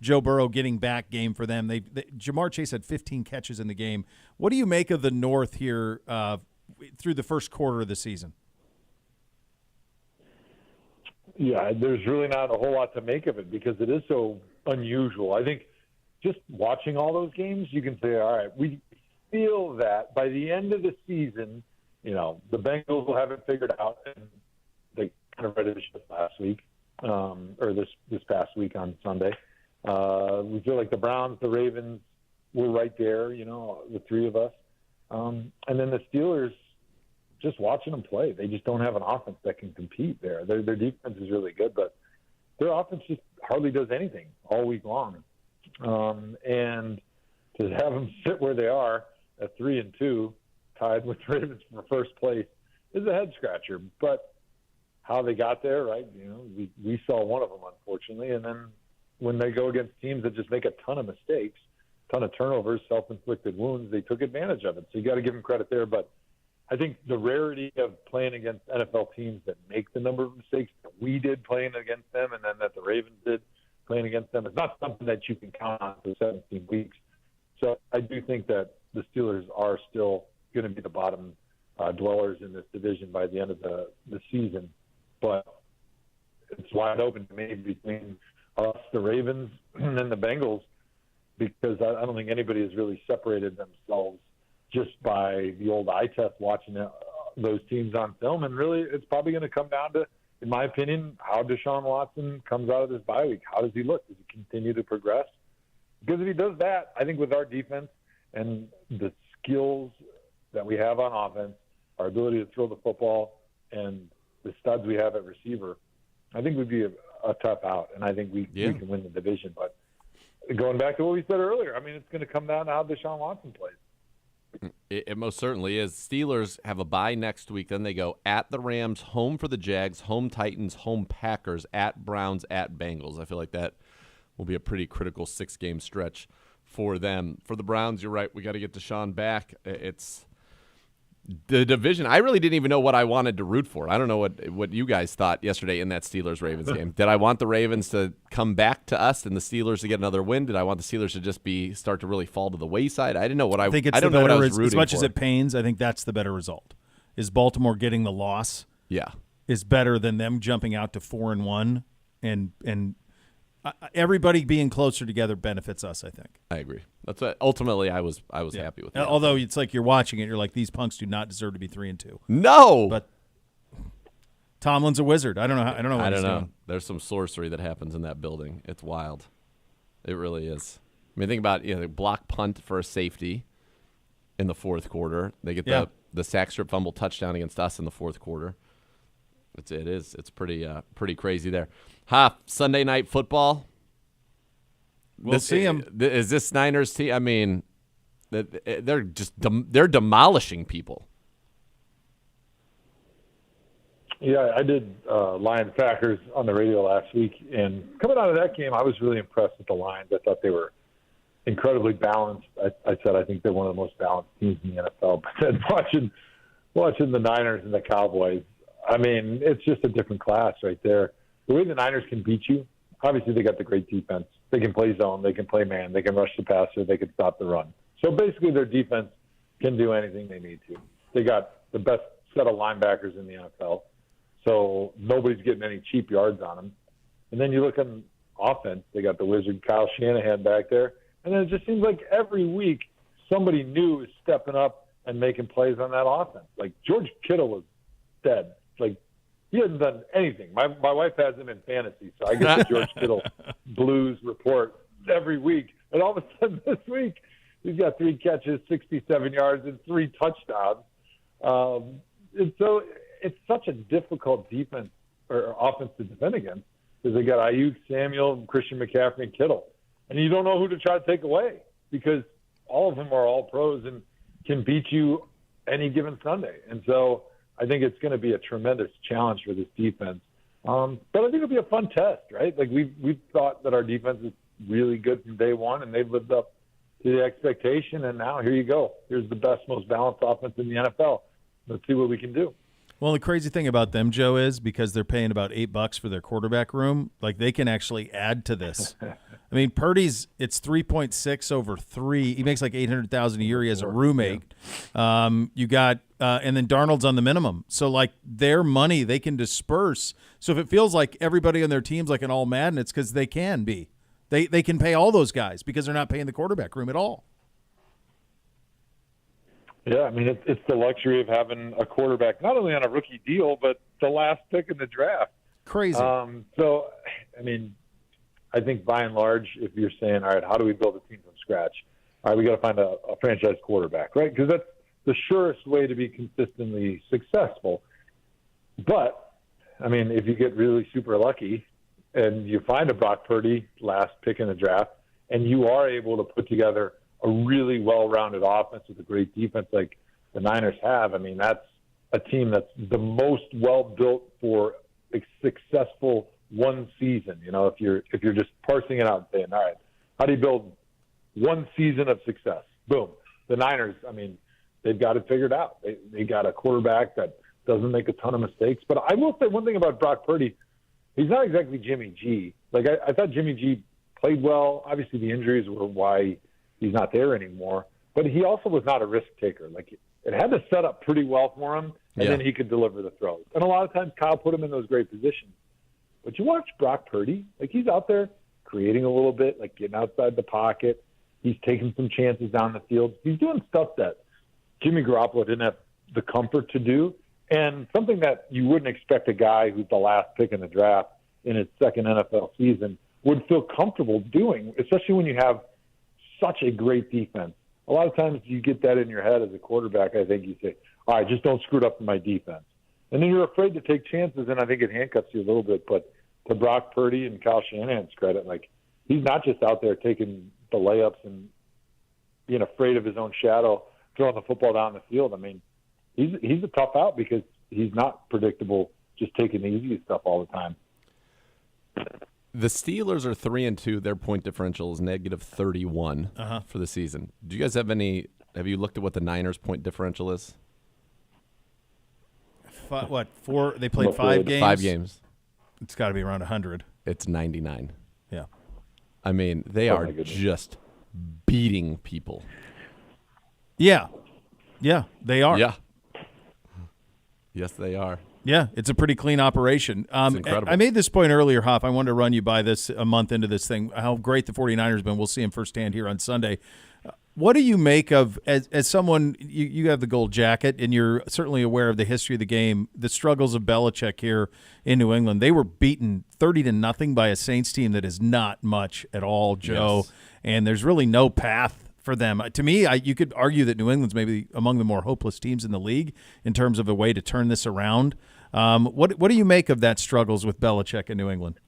Joe Burrow getting back game for them. Jamar Chase had 15 catches in the game. What do you make of the North here through the first quarter of the season? Yeah, there's really not a whole lot to make of it because it is so unusual. I think just watching all those games, you can say, all right, we feel that by the end of the season, the Bengals will have it figured out, and they kind of read it last week, or this past week on Sunday. We feel like the Browns, the Ravens, were right there, the three of us. And then the Steelers, just watching them play, they just don't have an offense that can compete there. Their defense is really good, but their offense just hardly does anything all week long. And to have them sit where they are at 3-2, tied with the Ravens for first place, is a head-scratcher. But how they got there, right, we saw one of them, unfortunately, and then when they go against teams that just make a ton of mistakes, ton of turnovers, self-inflicted wounds. They took advantage of it. So you got to give them credit there. But I think the rarity of playing against NFL teams that make the number of mistakes that we did playing against them and then that the Ravens did playing against them is not something that you can count on for 17 weeks. So I do think that the Steelers are still going to be the bottom dwellers in this division by the end of the season. But it's wide open to me between us, the Ravens, and then the Bengals, because I don't think anybody has really separated themselves just by the old eye test watching those teams on film. And really, it's probably going to come down to, in my opinion, how Deshaun Watson comes out of this bye week. How does he look? Does he continue to progress? Because if he does that, I think with our defense and the skills that we have on offense, our ability to throw the football, and the studs we have at receiver, I think we'd be a tough out, and I think we can win the division. But going back to what we said earlier, I mean, it's going to come down to how Deshaun Watson plays. It most certainly is. Steelers have a bye next week. Then they go at the Rams, home for the Jags, home Titans, home Packers, at Browns, at Bengals. I feel like that will be a pretty critical 6-game stretch for them. For the Browns, you're right. We got to get Deshaun back. It's the division. I really didn't even know what I wanted to root for. I don't know what you guys thought yesterday in that Steelers-Ravens game. Did I want the Ravens to come back to us and the Steelers to get another win? Did I want the Steelers to just start to really fall to the wayside? I didn't know what I think. I don't know what I was rooting as much for. as it pains, I think that's the better result. Is Baltimore getting the loss? Yeah, is better than them jumping out to 4-1 and everybody being closer together benefits us, I think. I agree. That's what, ultimately I was happy with that. Although it's like you're watching it, you're like, these punks do not deserve to be 3-2. No. But Tomlin's a wizard. I don't know. I don't know. There's some sorcery that happens in that building. It's wild. It really is. I mean, think about the block punt for a safety in the fourth quarter. They get the sack strip fumble touchdown against us in the fourth quarter. It's pretty crazy there. Sunday night football. We'll see them. Is this Niners team? I mean, they're demolishing people. Yeah, I did Lions Packers on the radio last week, and coming out of that game, I was really impressed with the Lions. I thought they were incredibly balanced. I said I think they're one of the most balanced teams in the NFL. But then watching the Niners and the Cowboys, I mean, it's just a different class right there. The way the Niners can beat you, obviously they got the great defense. They can play zone, they can play man, they can rush the passer, they can stop the run. So basically their defense can do anything they need to. They got the best set of linebackers in the NFL, so nobody's getting any cheap yards on them. And then you look on offense, they got the wizard Kyle Shanahan back there, and then it just seems like every week somebody new is stepping up and making plays on that offense. Like George Kittle was dead. Like, he hasn't done anything. My wife has him in fantasy, so I get the George Kittle Blues report every week. And all of a sudden this week, he's got 3 catches, 67 yards, and 3 touchdowns. And so it's such a difficult defense or offense to defend against because they got Ayuk, Samuel, Christian McCaffrey, and Kittle. And you don't know who to try to take away because all of them are all pros and can beat you any given Sunday. And so I think it's going to be a tremendous challenge for this defense. But I think it'll be a fun test, right? Like we've thought that our defense is really good from day one, and they've lived up to the expectation. And now here you go. Here's the best, most balanced offense in the NFL. Let's see what we can do. Well, the crazy thing about them, Joe, is because they're paying about $8 for their quarterback room, like they can actually add to this. I mean, Purdy's it's 3.6 over 3. He makes like $800,000 a year. He has a roommate. You got and then Darnold's on the minimum. So like their money they can disperse. So if it feels like everybody on their team's like an all Madden, it's because they can be. They can pay all those guys because they're not paying the quarterback room at all. Yeah, I mean, it's the luxury of having a quarterback not only on a rookie deal, but the last pick in the draft. Crazy. So, I mean, I think by and large, if you're saying, all right, how do we build a team from scratch? All right, we got to find a franchise quarterback, right? Because that's the surest way to be consistently successful. But, I mean, if you get really super lucky and you find a Brock Purdy last pick in the draft and you are able to put together a really well-rounded offense with a great defense like the Niners have, I mean, that's a team that's the most well-built for a successful one season. You know, if you're just parsing it out and saying, all right, how do you build one season of success. Boom. The Niners, I mean, they've got it figured out. They got a quarterback that doesn't make a ton of mistakes. But I will say one thing about Brock Purdy. He's not exactly Jimmy G. Like, I thought Jimmy G played well. Obviously, the injuries were why he's not there anymore. But he also was not a risk taker. Like, it had to set up pretty well for him, and then he could deliver the throws. And a lot of times Kyle put him in those great positions. But you watch Brock Purdy, like, he's out there creating a little bit, like getting outside the pocket. He's taking some chances down the field. He's doing stuff that Jimmy Garoppolo didn't have the comfort to do, and something that you wouldn't expect a guy who's the last pick in the draft in his second NFL season would feel comfortable doing, especially when you have such a great defense. A lot of times you get that in your head as a quarterback. I think you say, all right, just don't screw it up in my defense. And then you're afraid to take chances, and I think it handcuffs you a little bit. But to Brock Purdy and Kyle Shanahan's credit, like, he's not just out there taking the layups and being afraid of his own shadow, throwing the football down the field. I mean, he's a tough out because he's not predictable, just taking the easy stuff all the time. The Steelers are 3-2. Their point differential is -31 for the season. Do you guys have any? Have you looked at what the Niners' point differential is? Four? They played 5 games. 5 games. It's got to be around 100. It's 99. Yeah. I mean, they are just beating people. Yeah. Yeah, they are. Yeah. Yes, they are. Yeah, it's a pretty clean operation. It's incredible. I made this point earlier, Hoff. I wanted to run you by this a month into this thing, how great the 49ers have been. We'll see them firsthand here on Sunday. What do you make of, as someone, you have the gold jacket, and you're certainly aware of the history of the game, the struggles of Belichick here in New England. They were beaten 30-0 by a Saints team that is not much at all, Joe, Yes. and there's really no path for them. To me, you could argue that New England's maybe among the more hopeless teams in the league in terms of a way to turn this around. What do you make of that struggles with Belichick in New England?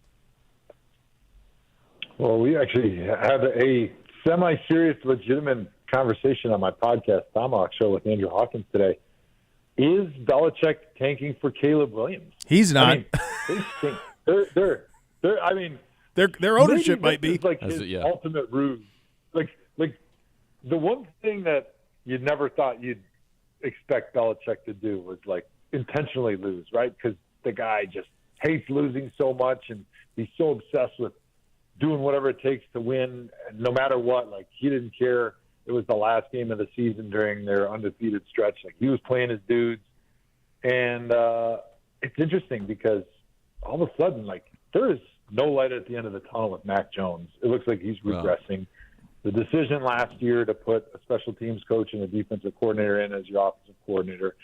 Well, we actually had a semi-serious, legitimate conversation on my podcast, Tomahawk Show, with Andrew Hawkins today. Is Belichick tanking for Caleb Williams? He's not. I mean, they stink. I mean, their ownership might be like his ultimate ruse. Like the one thing that you never thought you'd expect Belichick to do was like intentionally lose, right? Because the guy just hates losing so much, and he's so obsessed with doing whatever it takes to win, no matter what. Like, he didn't care. It was the last game of the season during their undefeated stretch. Like, he was playing his dudes. And it's interesting because all of a sudden, like, there is no light at the end of the tunnel with Mac Jones. It looks like he's regressing. The decision last year to put a special teams coach and a defensive coordinator in as your offensive coordinator,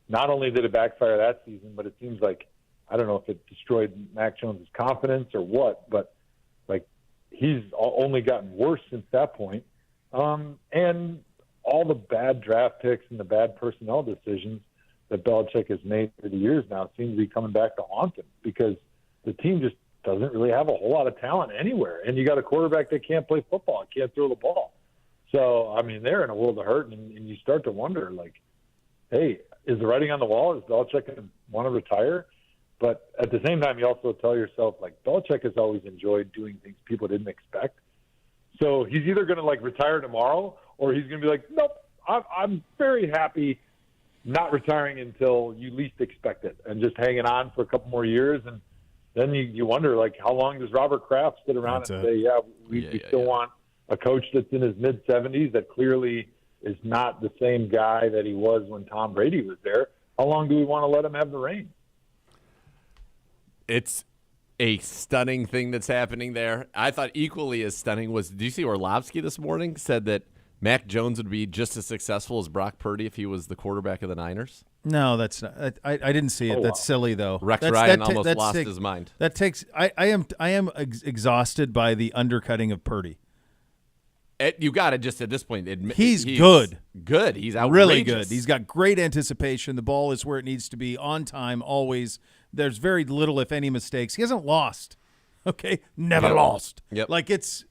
not only did it backfire that season, but it seems like, I don't know if it destroyed Mac Jones' confidence or what, but like, he's only gotten worse since that point. And all the bad draft picks and the bad personnel decisions that Belichick has made for the years now seem to be coming back to haunt him, because the team just doesn't really have a whole lot of talent anywhere. And you got a quarterback that can't play football, can't throw the ball. So, I mean, they're in a world of hurt, and you start to wonder, like, hey, is the writing on the wall? Is Belichick going to want to retire? But at the same time, you also tell yourself, like, Belichick has always enjoyed doing things people didn't expect. So he's either going to, like, retire tomorrow, or he's going to be like, nope, I'm very happy not retiring until you least expect it, and just hanging on for a couple more years. And then you wonder, like, how long does Robert Kraft sit around and say, we still want a coach that's in his mid-70s that clearly is not the same guy that he was when Tom Brady was there. How long do we want to let him have the reins? It's a stunning thing that's happening there. I thought equally as stunning was, do you see Orlovsky this morning said that Mac Jones would be just as successful as Brock Purdy if he was the quarterback of the Niners? No, that's not. I didn't see it. That's silly, though. Rex Ryan almost lost his mind. That takes. I am exhausted by the undercutting of Purdy. You got to just at this point admit he's good. Good. He's outrageous. Really good. He's got great anticipation. The ball is where it needs to be, on time, always. There's very little, if any, mistakes. He hasn't lost. Okay, never lost. Yep. Like, it's.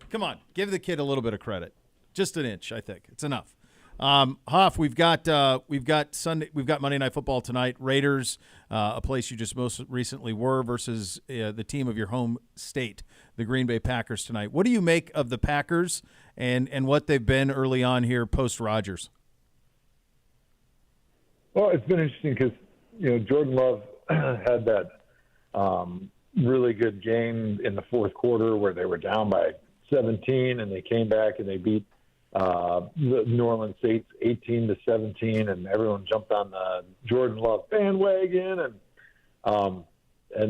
Come on, give the kid a little bit of credit. Just an inch, I think. It's enough. Hoff, we've got Monday Night Football tonight. Raiders, a place you just most recently were, versus the team of your home state, the Green Bay Packers tonight. What do you make of the Packers and what they've been early on here post Rodgers? Well, it's been interesting because Jordan Love had that really good game in the fourth quarter where they were down by 17 and they came back and they beat the New Orleans Saints 18-17, and everyone jumped on the Jordan Love bandwagon, and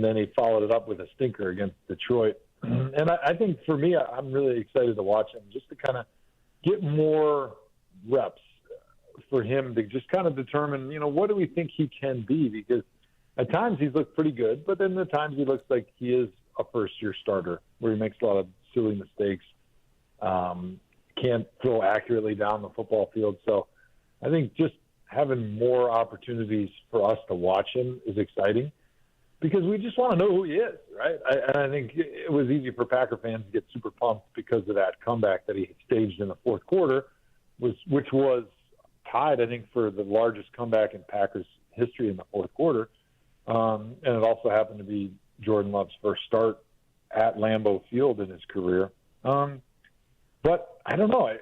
then he followed it up with a stinker against Detroit. And I think for me, I'm really excited to watch him just to kind of get more reps for him to just kind of determine, what do we think he can be? Because at times he's looked pretty good, but then at times he looks like he is a first-year starter where he makes a lot of silly mistakes. Can't throw accurately down the football field. So I think just having more opportunities for us to watch him is exciting because we just want to know who he is, right? And I think it was easy for Packer fans to get super pumped because of that comeback that he staged in the fourth quarter, which was tied, I think, for the largest comeback in Packers history in the fourth quarter. And it also happened to be Jordan Love's first start at Lambeau Field in his career. But I don't know.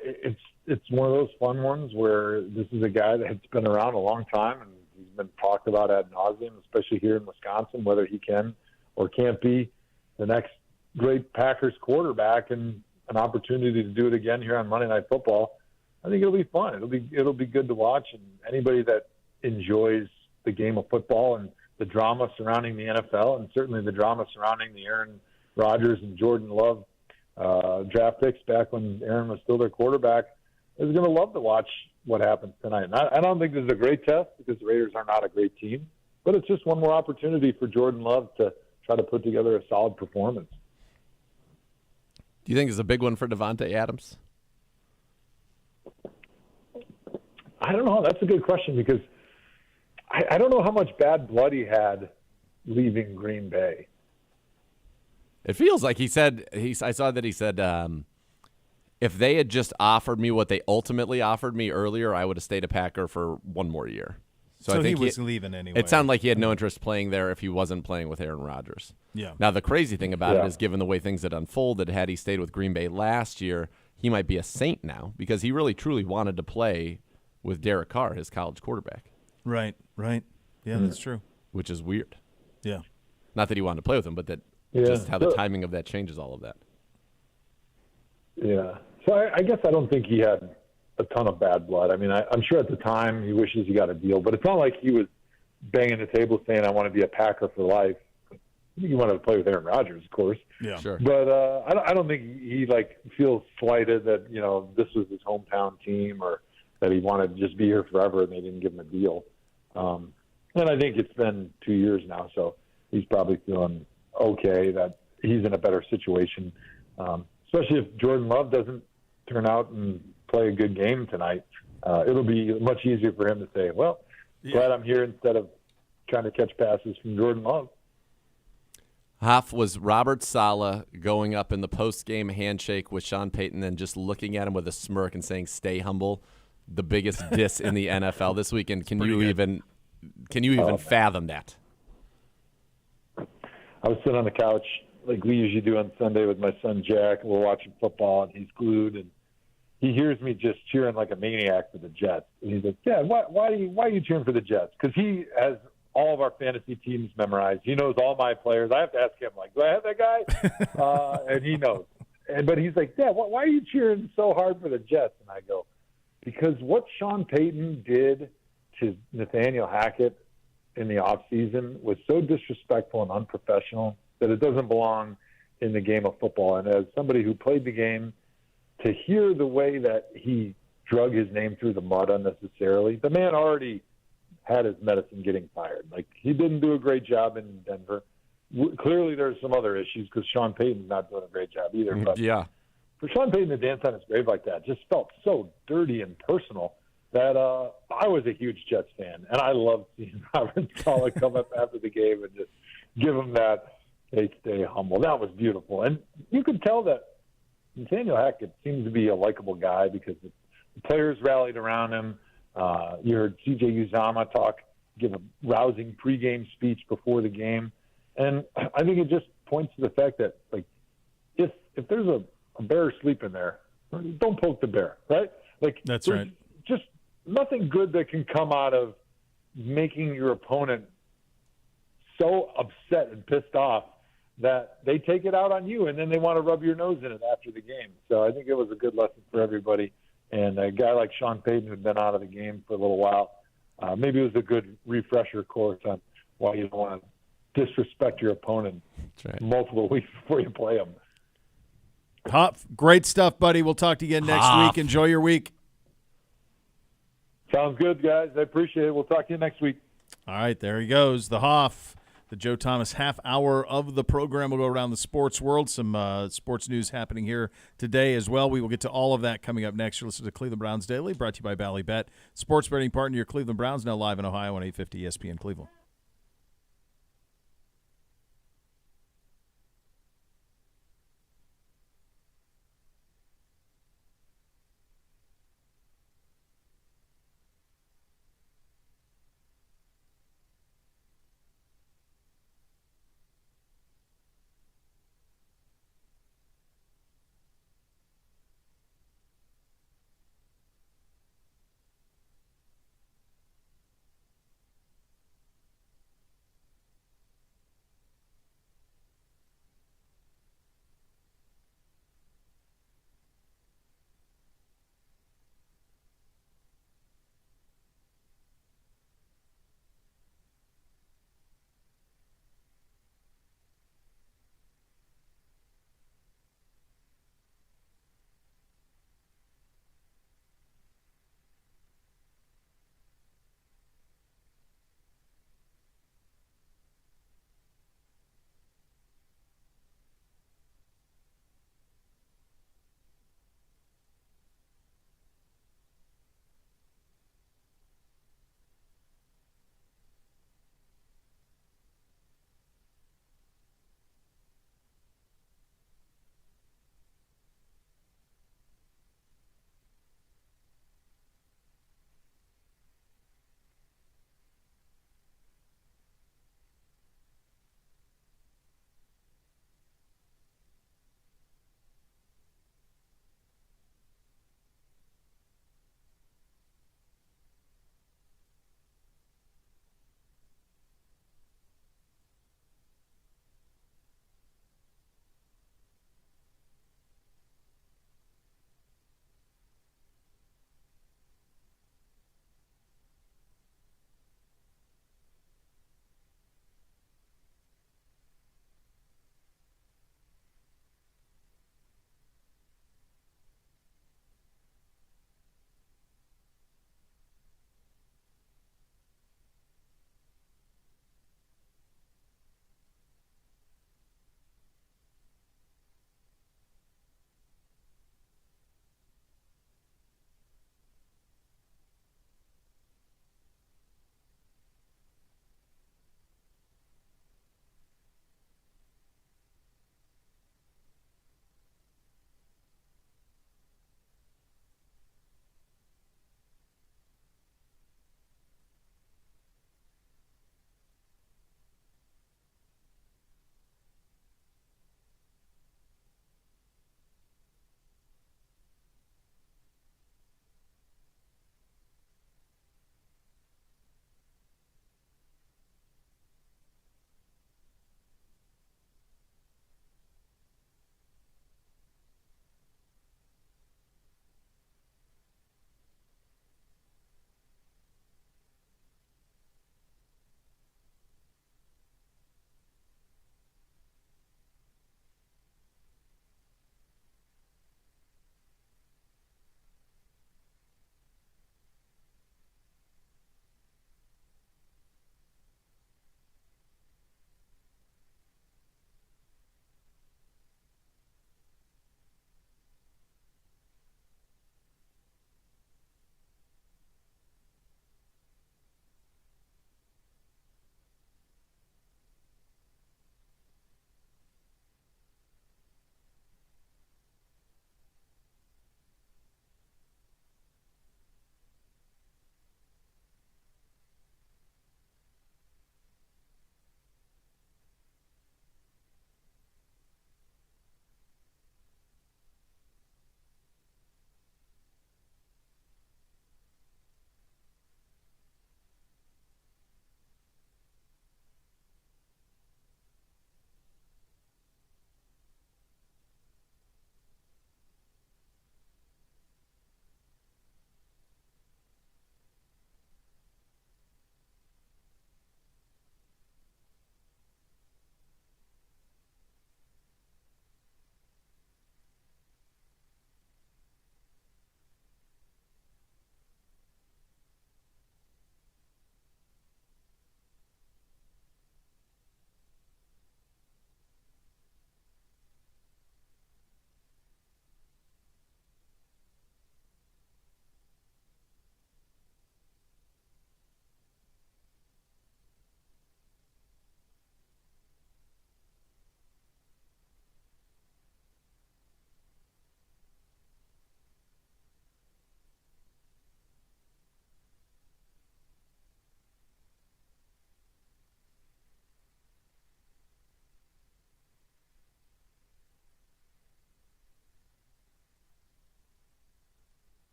It's one of those fun ones where this is a guy that's been around a long time and he's been talked about ad nauseum, especially here in Wisconsin, whether he can or can't be the next great Packers quarterback, and an opportunity to do it again here on Monday Night Football. I think it'll be fun. It'll be good to watch, and anybody that enjoys the game of football and the drama surrounding the NFL, and certainly the drama surrounding the Aaron Rodgers and Jordan Love draft picks back when Aaron was still their quarterback, is going to love to watch what happens tonight. And I don't think this is a great test because the Raiders are not a great team, but it's just one more opportunity for Jordan Love to try to put together a solid performance. Do you think it's a big one for Devontae Adams? I don't know. That's a good question because I don't know how much bad blood he had leaving Green Bay. It feels like he said, I saw that he said, if they had just offered me what they ultimately offered me earlier, I would have stayed a Packer for one more year. So I think he was leaving anyway. It sounded like he had no interest playing there if he wasn't playing with Aaron Rodgers. Yeah. Now, the crazy thing about it is, given the way things had unfolded, had he stayed with Green Bay last year, he might be a Saint now because he really, truly wanted to play with Derek Carr, his college quarterback. Right. Yeah, that's true. Which is weird. Yeah. Not that he wanted to play with him, but that just how the timing of that changes all of that. Yeah. So I guess I don't think he had a ton of bad blood. I mean, I'm sure at the time he wishes he got a deal, but it's not like he was banging the table saying, I want to be a Packer for life. I think he wanted to play with Aaron Rodgers, of course. Yeah. Sure. But I don't think he feels slighted that, this was his hometown team or that he wanted to just be here forever and they didn't give him a deal. And I think it's been 2 years now, so he's probably feeling okay that he's in a better situation, especially if Jordan Love doesn't turn out and play a good game tonight. It'll be much easier for him to say, well, glad I'm here instead of trying to catch passes from Jordan Love. Hoff, was Robert Saleh going up in the post-game handshake with Sean Payton and just looking at him with a smirk and saying, stay humble, the biggest diss in the NFL this weekend? Can you even fathom that? I was sitting on the couch like we usually do on Sunday with my son Jack. We're watching football, and he's glued, and he hears me just cheering like a maniac for the Jets. And he's like, Dad, why are you cheering for the Jets? Because he has all of our fantasy teams memorized. He knows all my players. I have to ask him, like, do I have that guy? And he knows. But he's like, Dad, why are you cheering so hard for the Jets? And I go, because what Sean Payton did to Nathaniel Hackett in the offseason was so disrespectful and unprofessional that it doesn't belong in the game of football. And as somebody who played the game, to hear the way that he drug his name through the mud unnecessarily, the man already had his medicine getting fired. Like, he didn't do a great job in Denver. Clearly there's some other issues because Sean Payton's not doing a great job either. But yeah. For Sean Payton to dance on his grave like that just felt so dirty and personal that I was a huge Jets fan, and I loved seeing Robert Saleh come up after the game and just give him that, hey, stay humble. That was beautiful. And you could tell that Nathaniel Hackett seems to be a likable guy because players rallied around him. You heard C.J. Uzama give a rousing pregame speech before the game, and I think it just points to the fact that, like, if there's a bear sleeping there, don't poke the bear, right? Like, That's there's right. Just nothing good that can come out of making your opponent so upset and pissed off that they take it out on you, and then they want to rub your nose in it after the game. So I think it was a good lesson for everybody. And a guy like Sean Payton, who'd been out of the game for a little while, maybe it was a good refresher course on why you don't want to disrespect your opponent multiple weeks before you play them. Huff, great stuff, buddy. We'll talk to you again next week. Enjoy your week. Sounds good, guys. I appreciate it. We'll talk to you next week. All right, there he goes. The Hoff, the Joe Thomas half hour of the program. We'll go around the sports world. Some sports news happening here today as well. We will get to all of that coming up next. You're listening to Cleveland Browns Daily, brought to you by Ballybet. Sports betting partner, your Cleveland Browns, now live in Ohio on 850 ESPN Cleveland.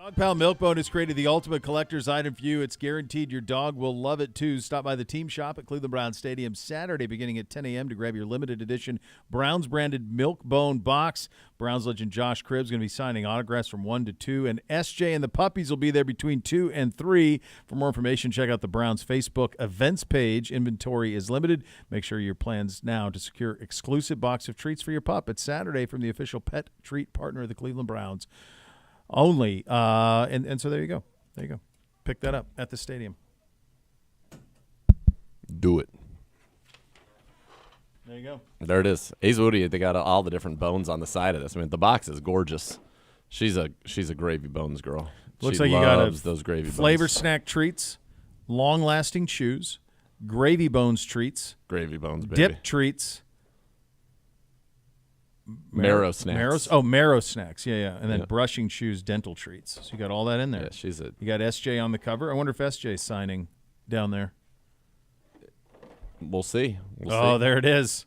Dog Pound Milk Bone has created the ultimate collector's item for you. It's guaranteed your dog will love it, too. Stop by the team shop at Cleveland Browns Stadium Saturday beginning at 10 a.m. to grab your limited edition Browns-branded Milk Bone box. Browns legend Josh Cribbs going to be signing autographs from 1 to 2, and SJ and the puppies will be there between 2 and 3. For more information, check out the Browns Facebook events page. Inventory is limited. Make sure your plans now to secure exclusive box of treats for your pup. It's Saturday from the official pet treat partner of the Cleveland Browns. Only, and so there you go. There you go. Pick that up at the stadium. Do it. There you go. There it is. Ace Woody, they got all the different bones on the side of this. I mean, the box is gorgeous. She's a gravy bones girl. Looks she like you got those gravy flavor bones. snack treats, long-lasting chews, gravy bones treats, Gravy bones, baby. dip treats, Marrow snacks. Marrow snacks. Yeah. And then Yeah. brushing shoes, dental treats. So you got all that in there. Yeah, You got SJ on the cover. I wonder if SJ's signing down there. We'll see. Oh, there it is.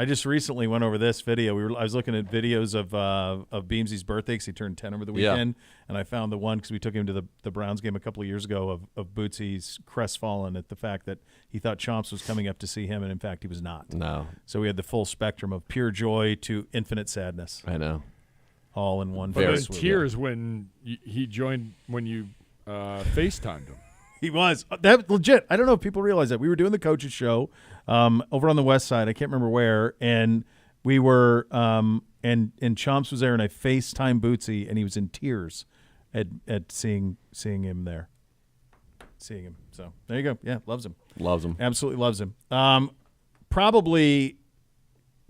I just recently went over this video. I was looking at videos of Beamsy's birthday because he turned 10 over the weekend, and I found the one because we took him to the Browns game a couple of years ago of Bootsy's crestfallen at the fact that he thought Chomps was coming up to see him, and in fact he was not. No. So we had the full spectrum of pure joy to infinite sadness. I know. All in one. But in swoop. tears when he joined when you FaceTimed him. He was. That legit. I don't know if people realize that. We were doing the coaches show over on the west side. I can't remember where. And we were and Chomps was there, and I FaceTime Bootsy, and he was in tears at seeing him there. Seeing him. So there you go. Yeah, loves him. Loves him. Absolutely loves him. Probably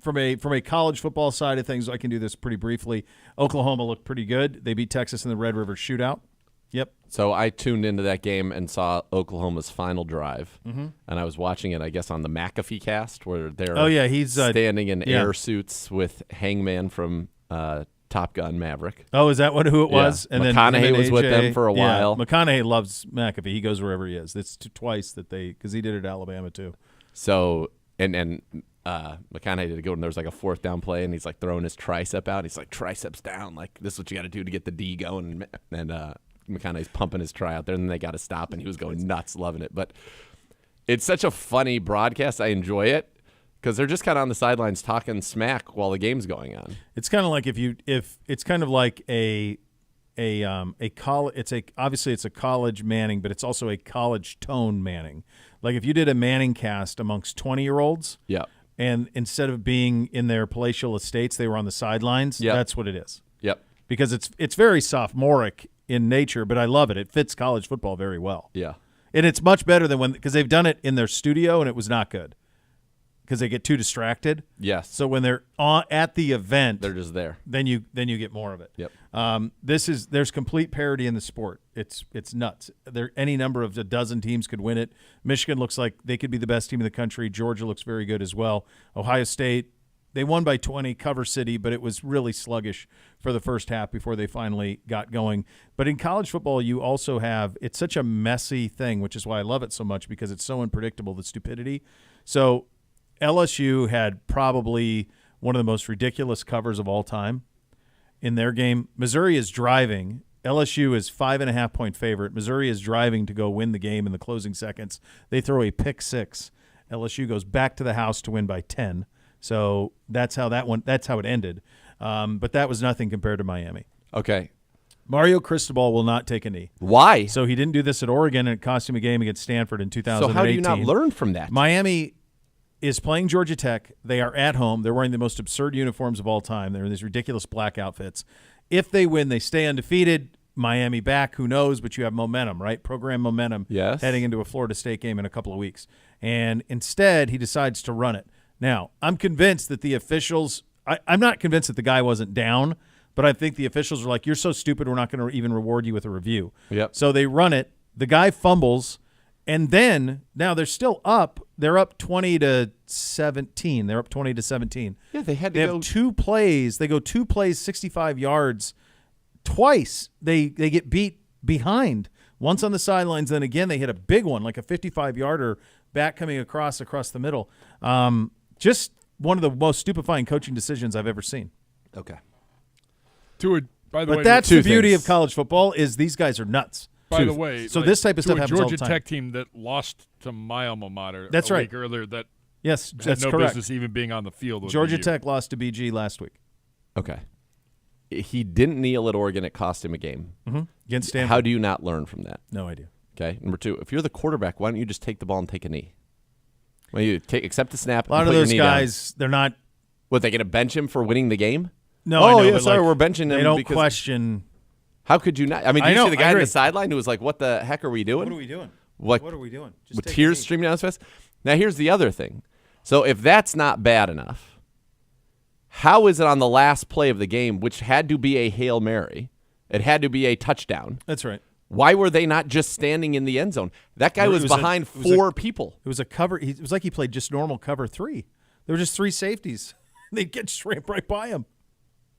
from a college football side of things, I can do this pretty briefly. Oklahoma looked pretty good. They beat Texas in the Red River Shootout. Yep. So I tuned into that game and saw Oklahoma's final drive, and I was watching it, I guess, on the McAfee cast where they're he's standing in air suits with Hangman from Top Gun Maverick. Oh, is that who it was? Yeah. And McConaughey then was with AJ, them for a while. McConaughey loves McAfee. He goes wherever he is. It's twice that because he did it at Alabama too. So and McConaughey did go, and there was like a fourth down play, and he's like throwing his tricep out. He's like, triceps down, like this is what you got to do to get the D going, and McConaughey's pumping his try out there, and then they got to stop, and he was going nuts, loving it. But it's such a funny broadcast. I enjoy it because they're just kind of on the sidelines talking smack while the game's going on. It's kind of like if it's kind of like a college. Obviously it's a college Manning, but it's also a college tone Manning. Like if you did a Manning cast amongst 20-year-olds, yeah, and instead of being in their palatial estates, they were on the sidelines. Yep. That's what it is. Yep. Because it's very sophomoric in nature, but I love it. It fits college football very well. Yeah. And it's much better than because they've done it in their studio and it was not good because they get too distracted. Yes. So when they're at the event, they're just there. Then you get more of it. Yep. There's complete parity in the sport. It's nuts. Any number of a dozen teams could win it. Michigan looks like they could be the best team in the country. Georgia looks very good as well. Ohio State, they won by 20, cover city, but it was really sluggish for the first half before they finally got going. But in college football, you also have – it's such a messy thing, which is why I love it so much because it's so unpredictable, the stupidity. So LSU had probably one of the most ridiculous covers of all time in their game. Missouri is driving. LSU is 5.5-point favorite. Missouri is driving to go win the game in the closing seconds. They throw a pick six. LSU goes back to the house to win by 10. So that's how it ended. But that was nothing compared to Miami. Okay. Mario Cristobal will not take a knee. Why? So he didn't do this at Oregon, and it cost him a game against Stanford in 2018. So how do you not learn from that? Miami is playing Georgia Tech. They are at home. They're wearing the most absurd uniforms of all time. They're in these ridiculous black outfits. If they win, they stay undefeated. Miami back, who knows, but you have momentum, right? Program momentum heading into a Florida State game in a couple of weeks. And instead, he decides to run it. Now, I'm convinced that the officials – I'm not convinced that the guy wasn't down, but I think the officials are like, you're so stupid, we're not going to even reward you with a review. Yep. So they run it. The guy fumbles, and then now they're still up. They're up 20-17. They're up 20-17. Yeah, they had to They go have two plays. They go 2 plays, 65 yards. Twice they get beat behind. Once on the sidelines, then again they hit a big one, like a 55-yarder back coming across the middle. Just one of the most stupefying coaching decisions I've ever seen. Okay. To By the But way, that's two the beauty things. of college football is these guys are nuts. by the way, So like, this type of to stuff a happens all Georgia the time. Tech team that lost to my alma mater That's a right. week earlier that Yes, had that's no correct. business even being on the field. With Georgia BU. Tech lost to BG last week Okay. He didn't kneel at Oregon. It cost him a game. against Stanford. How do you not learn from that? No idea. Okay. Number two, if you're the quarterback, why don't you just take the ball and take a knee? Well, you accept the snap. A lot and of put your those knee down. guys, they're not. What, they going to bench him for winning the game? No, Oh, I know, yeah, but, sorry, like, we're benching him They don't because- question. How could you not? I mean, I do you know, see the I guy on agree. the sideline who was like, what the heck are we doing? What are we doing? Like, What are we doing? Just with take a tears knee. streaming down his face? Now, here's the other thing. So if that's not bad enough, how is it on the last play of the game, which had to be a Hail Mary, it had to be a touchdown, That's right. why were they not just standing in the end zone? That guy It was was a- behind it was a- four people. It was a cover. It was like he played just normal cover 3. There were just 3 safeties. They just ran right by him.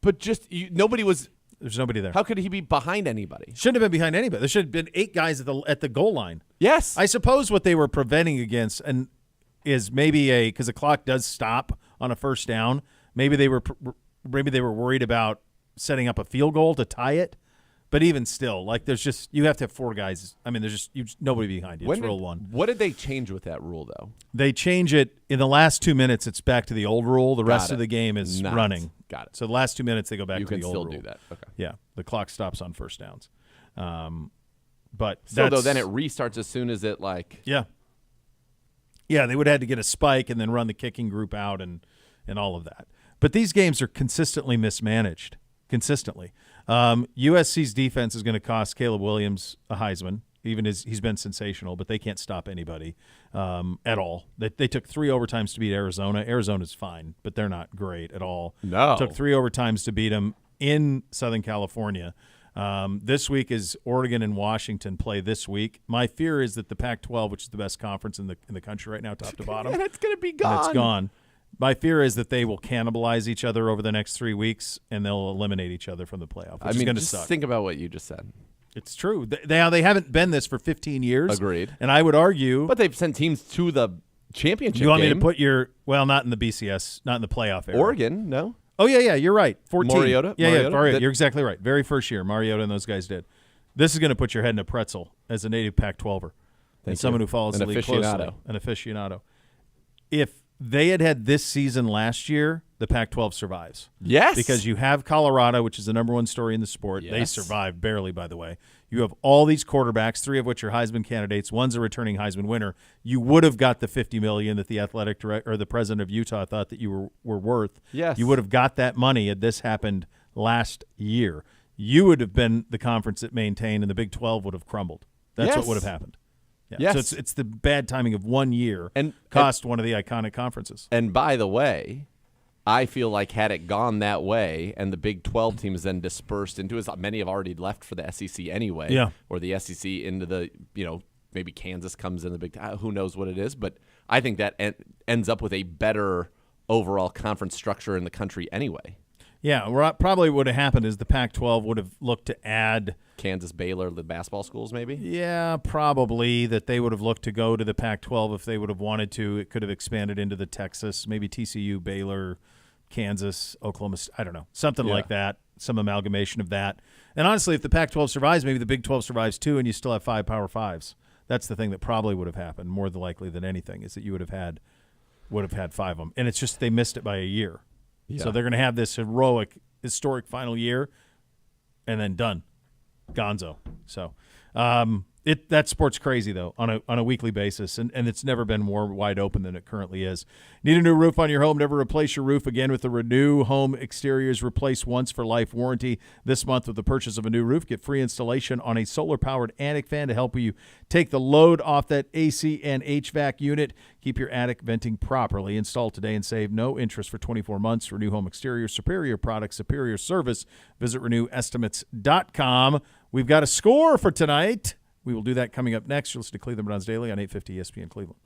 But just nobody was. There's nobody there. How could he be behind anybody? Shouldn't have been behind anybody. There should have been 8 guys at the goal line. Yes. I suppose what they were preventing against and is maybe because the clock does stop on a first down. Maybe they were worried about setting up a field goal to tie it. But even still, like you have to have 4 guys. I mean, there's just nobody behind you. It's rule 1. What did they change with that rule, though? They change it in the last 2 minutes. It's back to the old rule. The rest it. of the game is Nice. running. Got it. So the last 2 minutes they go back You to the can old still rule. do that. Okay. Yeah, the clock stops on first downs. But So though, that's- then it restarts as soon as it yeah, they would have had to get a spike and then run the kicking group out and all of that. But these games are consistently mismanaged. Consistently, USC's defense is going to cost Caleb Williams a Heisman. Even as he's been sensational, but they can't stop anybody at all. They took 3 overtimes to beat Arizona. Arizona's fine, but they're not great at all. No. Took 3 overtimes to beat them in Southern California. This week is Oregon and Washington play this week. My fear is that the Pac-12, which is the best conference in the country right now, top to bottom, and it's going to be and gone. it's gone. My feir is that they will cannibalize each other over the next 3 weeks, and they'll eliminate each other from the playoff, which is going to just suck. think about what you just said. It's true. They haven't been this for 15 years. Agreed. And I would argue. But they've sent teams to the championship you want game. me to put not in the BCS, not in the playoff era. Oregon, no? Oh, yeah, you're right. 14. Mariota? Mariota. You're exactly right. Very first year, Mariota and those guys did. This is going to put your head in a pretzel as a native Pac-12er and someone who follows the league closely. An aficionado. If they had this season last year, the Pac-12 survives. Yes. Because you have Colorado, which is the number 1 story in the sport. Yes. They survived barely, by the way. You have all these quarterbacks, 3 of which are Heisman candidates. One's a returning Heisman winner. You would have got the $50 million that the athletic director or the president of Utah thought that you were worth. Yes. You would have got that money had this happened last year. You would have been the conference that maintained, and the Big 12 would have crumbled. That's what would have happened. Yeah. Yes. So it's the bad timing of 1 year And cost one of the iconic conferences. And by the way, I feel like had it gone that way and the Big 12 teams then dispersed into, as many have already left for the SEC anyway, Yeah. or the SEC into the, maybe Kansas comes in the Big, who knows what it is, but I think that ends up with a better overall conference structure in the country anyway. Yeah, what probably would have happened is the Pac-12 would have looked to add Kansas, Baylor, the basketball schools maybe? Yeah, probably that they would have looked to go to the Pac-12 if they would have wanted to. It could have expanded into the Texas, maybe TCU, Baylor, Kansas, Oklahoma. I don't know, something like that, some amalgamation of that. And honestly, if the Pac-12 survives, maybe the Big 12 survives too, and you still have 5 Power 5s. That's the thing that probably would have happened more likely than anything is that you would have had 5 of them. And it's just they missed it by a year. Yeah. So they're going to have this historic final year and then done. Gonzo. So that sport's crazy though on a weekly basis, and it's never been more wide open than it currently is. Need a new roof on your home? Never replace your roof again with the Renew Home Exteriors Replace Once for Life warranty. This month with the purchase of a new roof, get free installation on a solar-powered attic fan to help you take the load off that AC and HVAC unit. Keep your attic venting properly. Install today and save no interest for 24 months. Renew Home Exteriors, superior product, superior service. Visit renewestimates.com. We've got a score for tonight. We will do that coming up next. You'll listen to Cleveland Browns Daily on 850 ESPN Cleveland.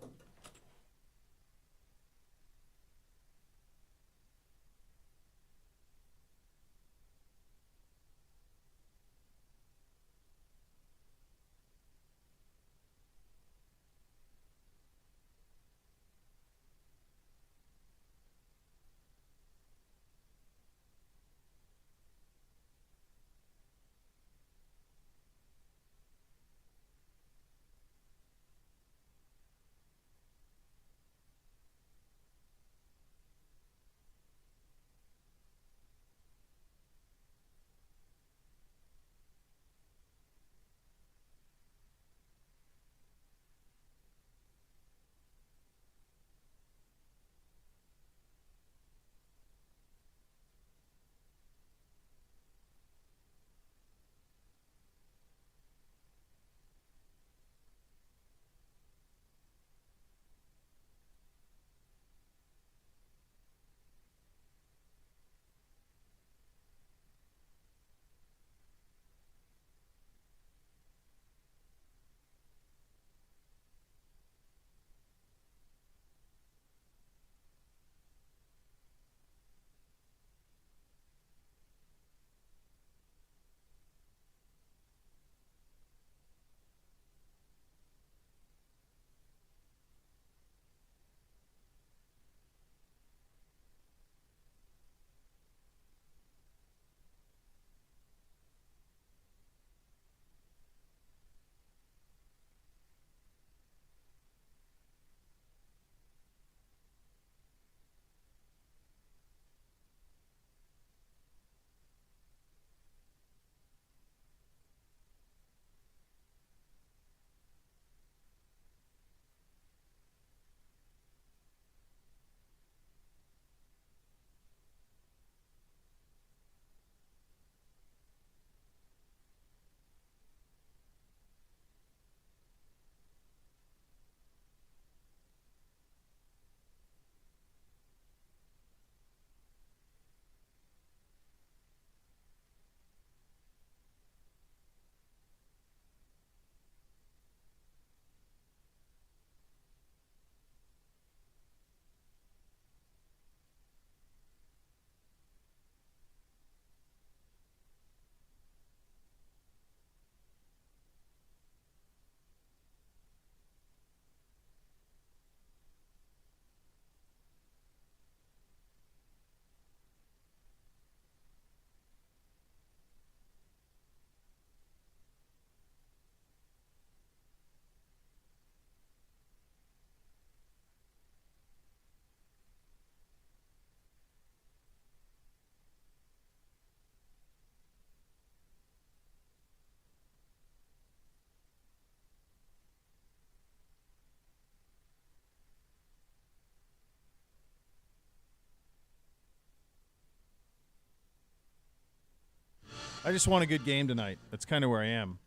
I just want a good game tonight. That's kind of where I am.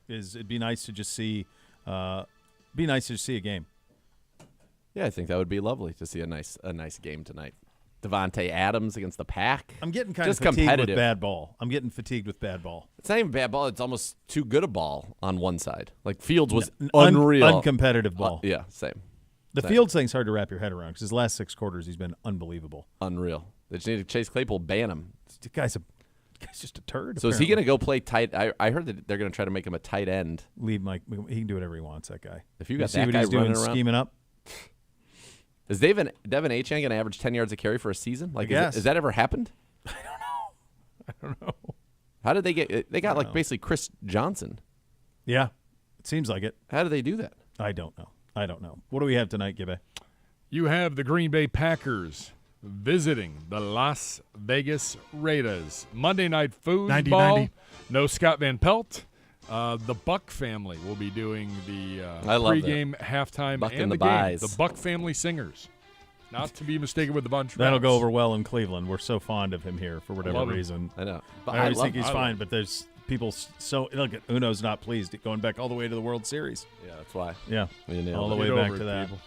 It'd be nice to just see a game. Yeah, I think that would be lovely to see a nice game tonight. Devontae Adams against the Pack. I'm getting kind just of fatigued competitive. with bad ball. I'm getting fatigued with bad ball. It's not even bad ball. It's almost too good a ball on one side. Like Fields was unreal. Uncompetitive ball. Yeah, same. The Fields thing's hard to wrap your head around because his last 6 quarters he's been unbelievable. Unreal. They just need to Chase Claypool, ban him. The guy's just a turd. So is he going to go play tight? I heard that they're going to try to make him a tight end. Leave Mike. He can do whatever he wants. That guy. If you got see that what guy he's doing, running around, scheming up. Is Devin Achane going to average 10 yards a carry for a season? Like, has that ever happened? I don't know. How did they get? They got like basically Chris Johnson. Yeah, it seems like it. How do they do that? I don't know. What do we have tonight, Gibbe? You have the Green Bay Packers visiting the Las Vegas Raiders. Monday Night Football. 90. No Scott Van Pelt. The Buck family will be doing the I love pregame, halftime, Buck and and the the game. buys. The Buck family singers. Not to be mistaken with the Von Traps. That'll go over well in Cleveland. We're so fond of him here for whatever love him. reason. I know. I always think he's fine, but there's people so look at Uno's not pleased going back all the way to the World Series. Yeah, that's why. Yeah, You nailed all the it. way Get back over to it, that. people.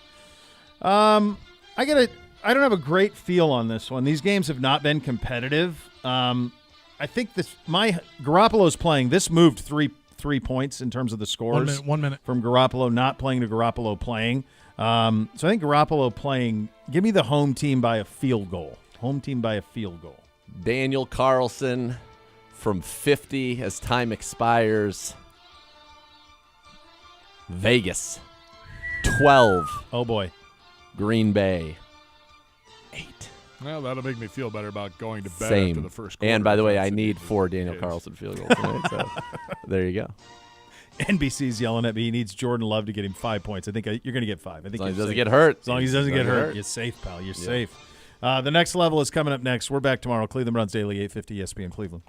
I don't have a great feel on this one. These games have not been competitive. I think Garoppolo's playing. This moved three points in terms of the scores. 1 minute. From Garoppolo not playing to Garoppolo playing. So I think Garoppolo playing. Give me the home team by a field goal. Home team by a field goal. Daniel Carlson from 50 as time expires. Vegas 12. Oh boy. Green Bay 8. Well, that'll make me feel better about going to bed Same. after the first quarter. And by the way, I That's need the 4 Daniel case. Carlson field goals tonight. So there you go. NBC's yelling at me. He needs Jordan Love to get him 5 points. I think you're going to get 5. I think As long as he you're doesn't safe. get hurt. As long as he doesn't get hurt, you're safe, pal. You're safe. The next level is coming up next. We're back tomorrow. Cleveland Browns Daily, 850 ESPN Cleveland.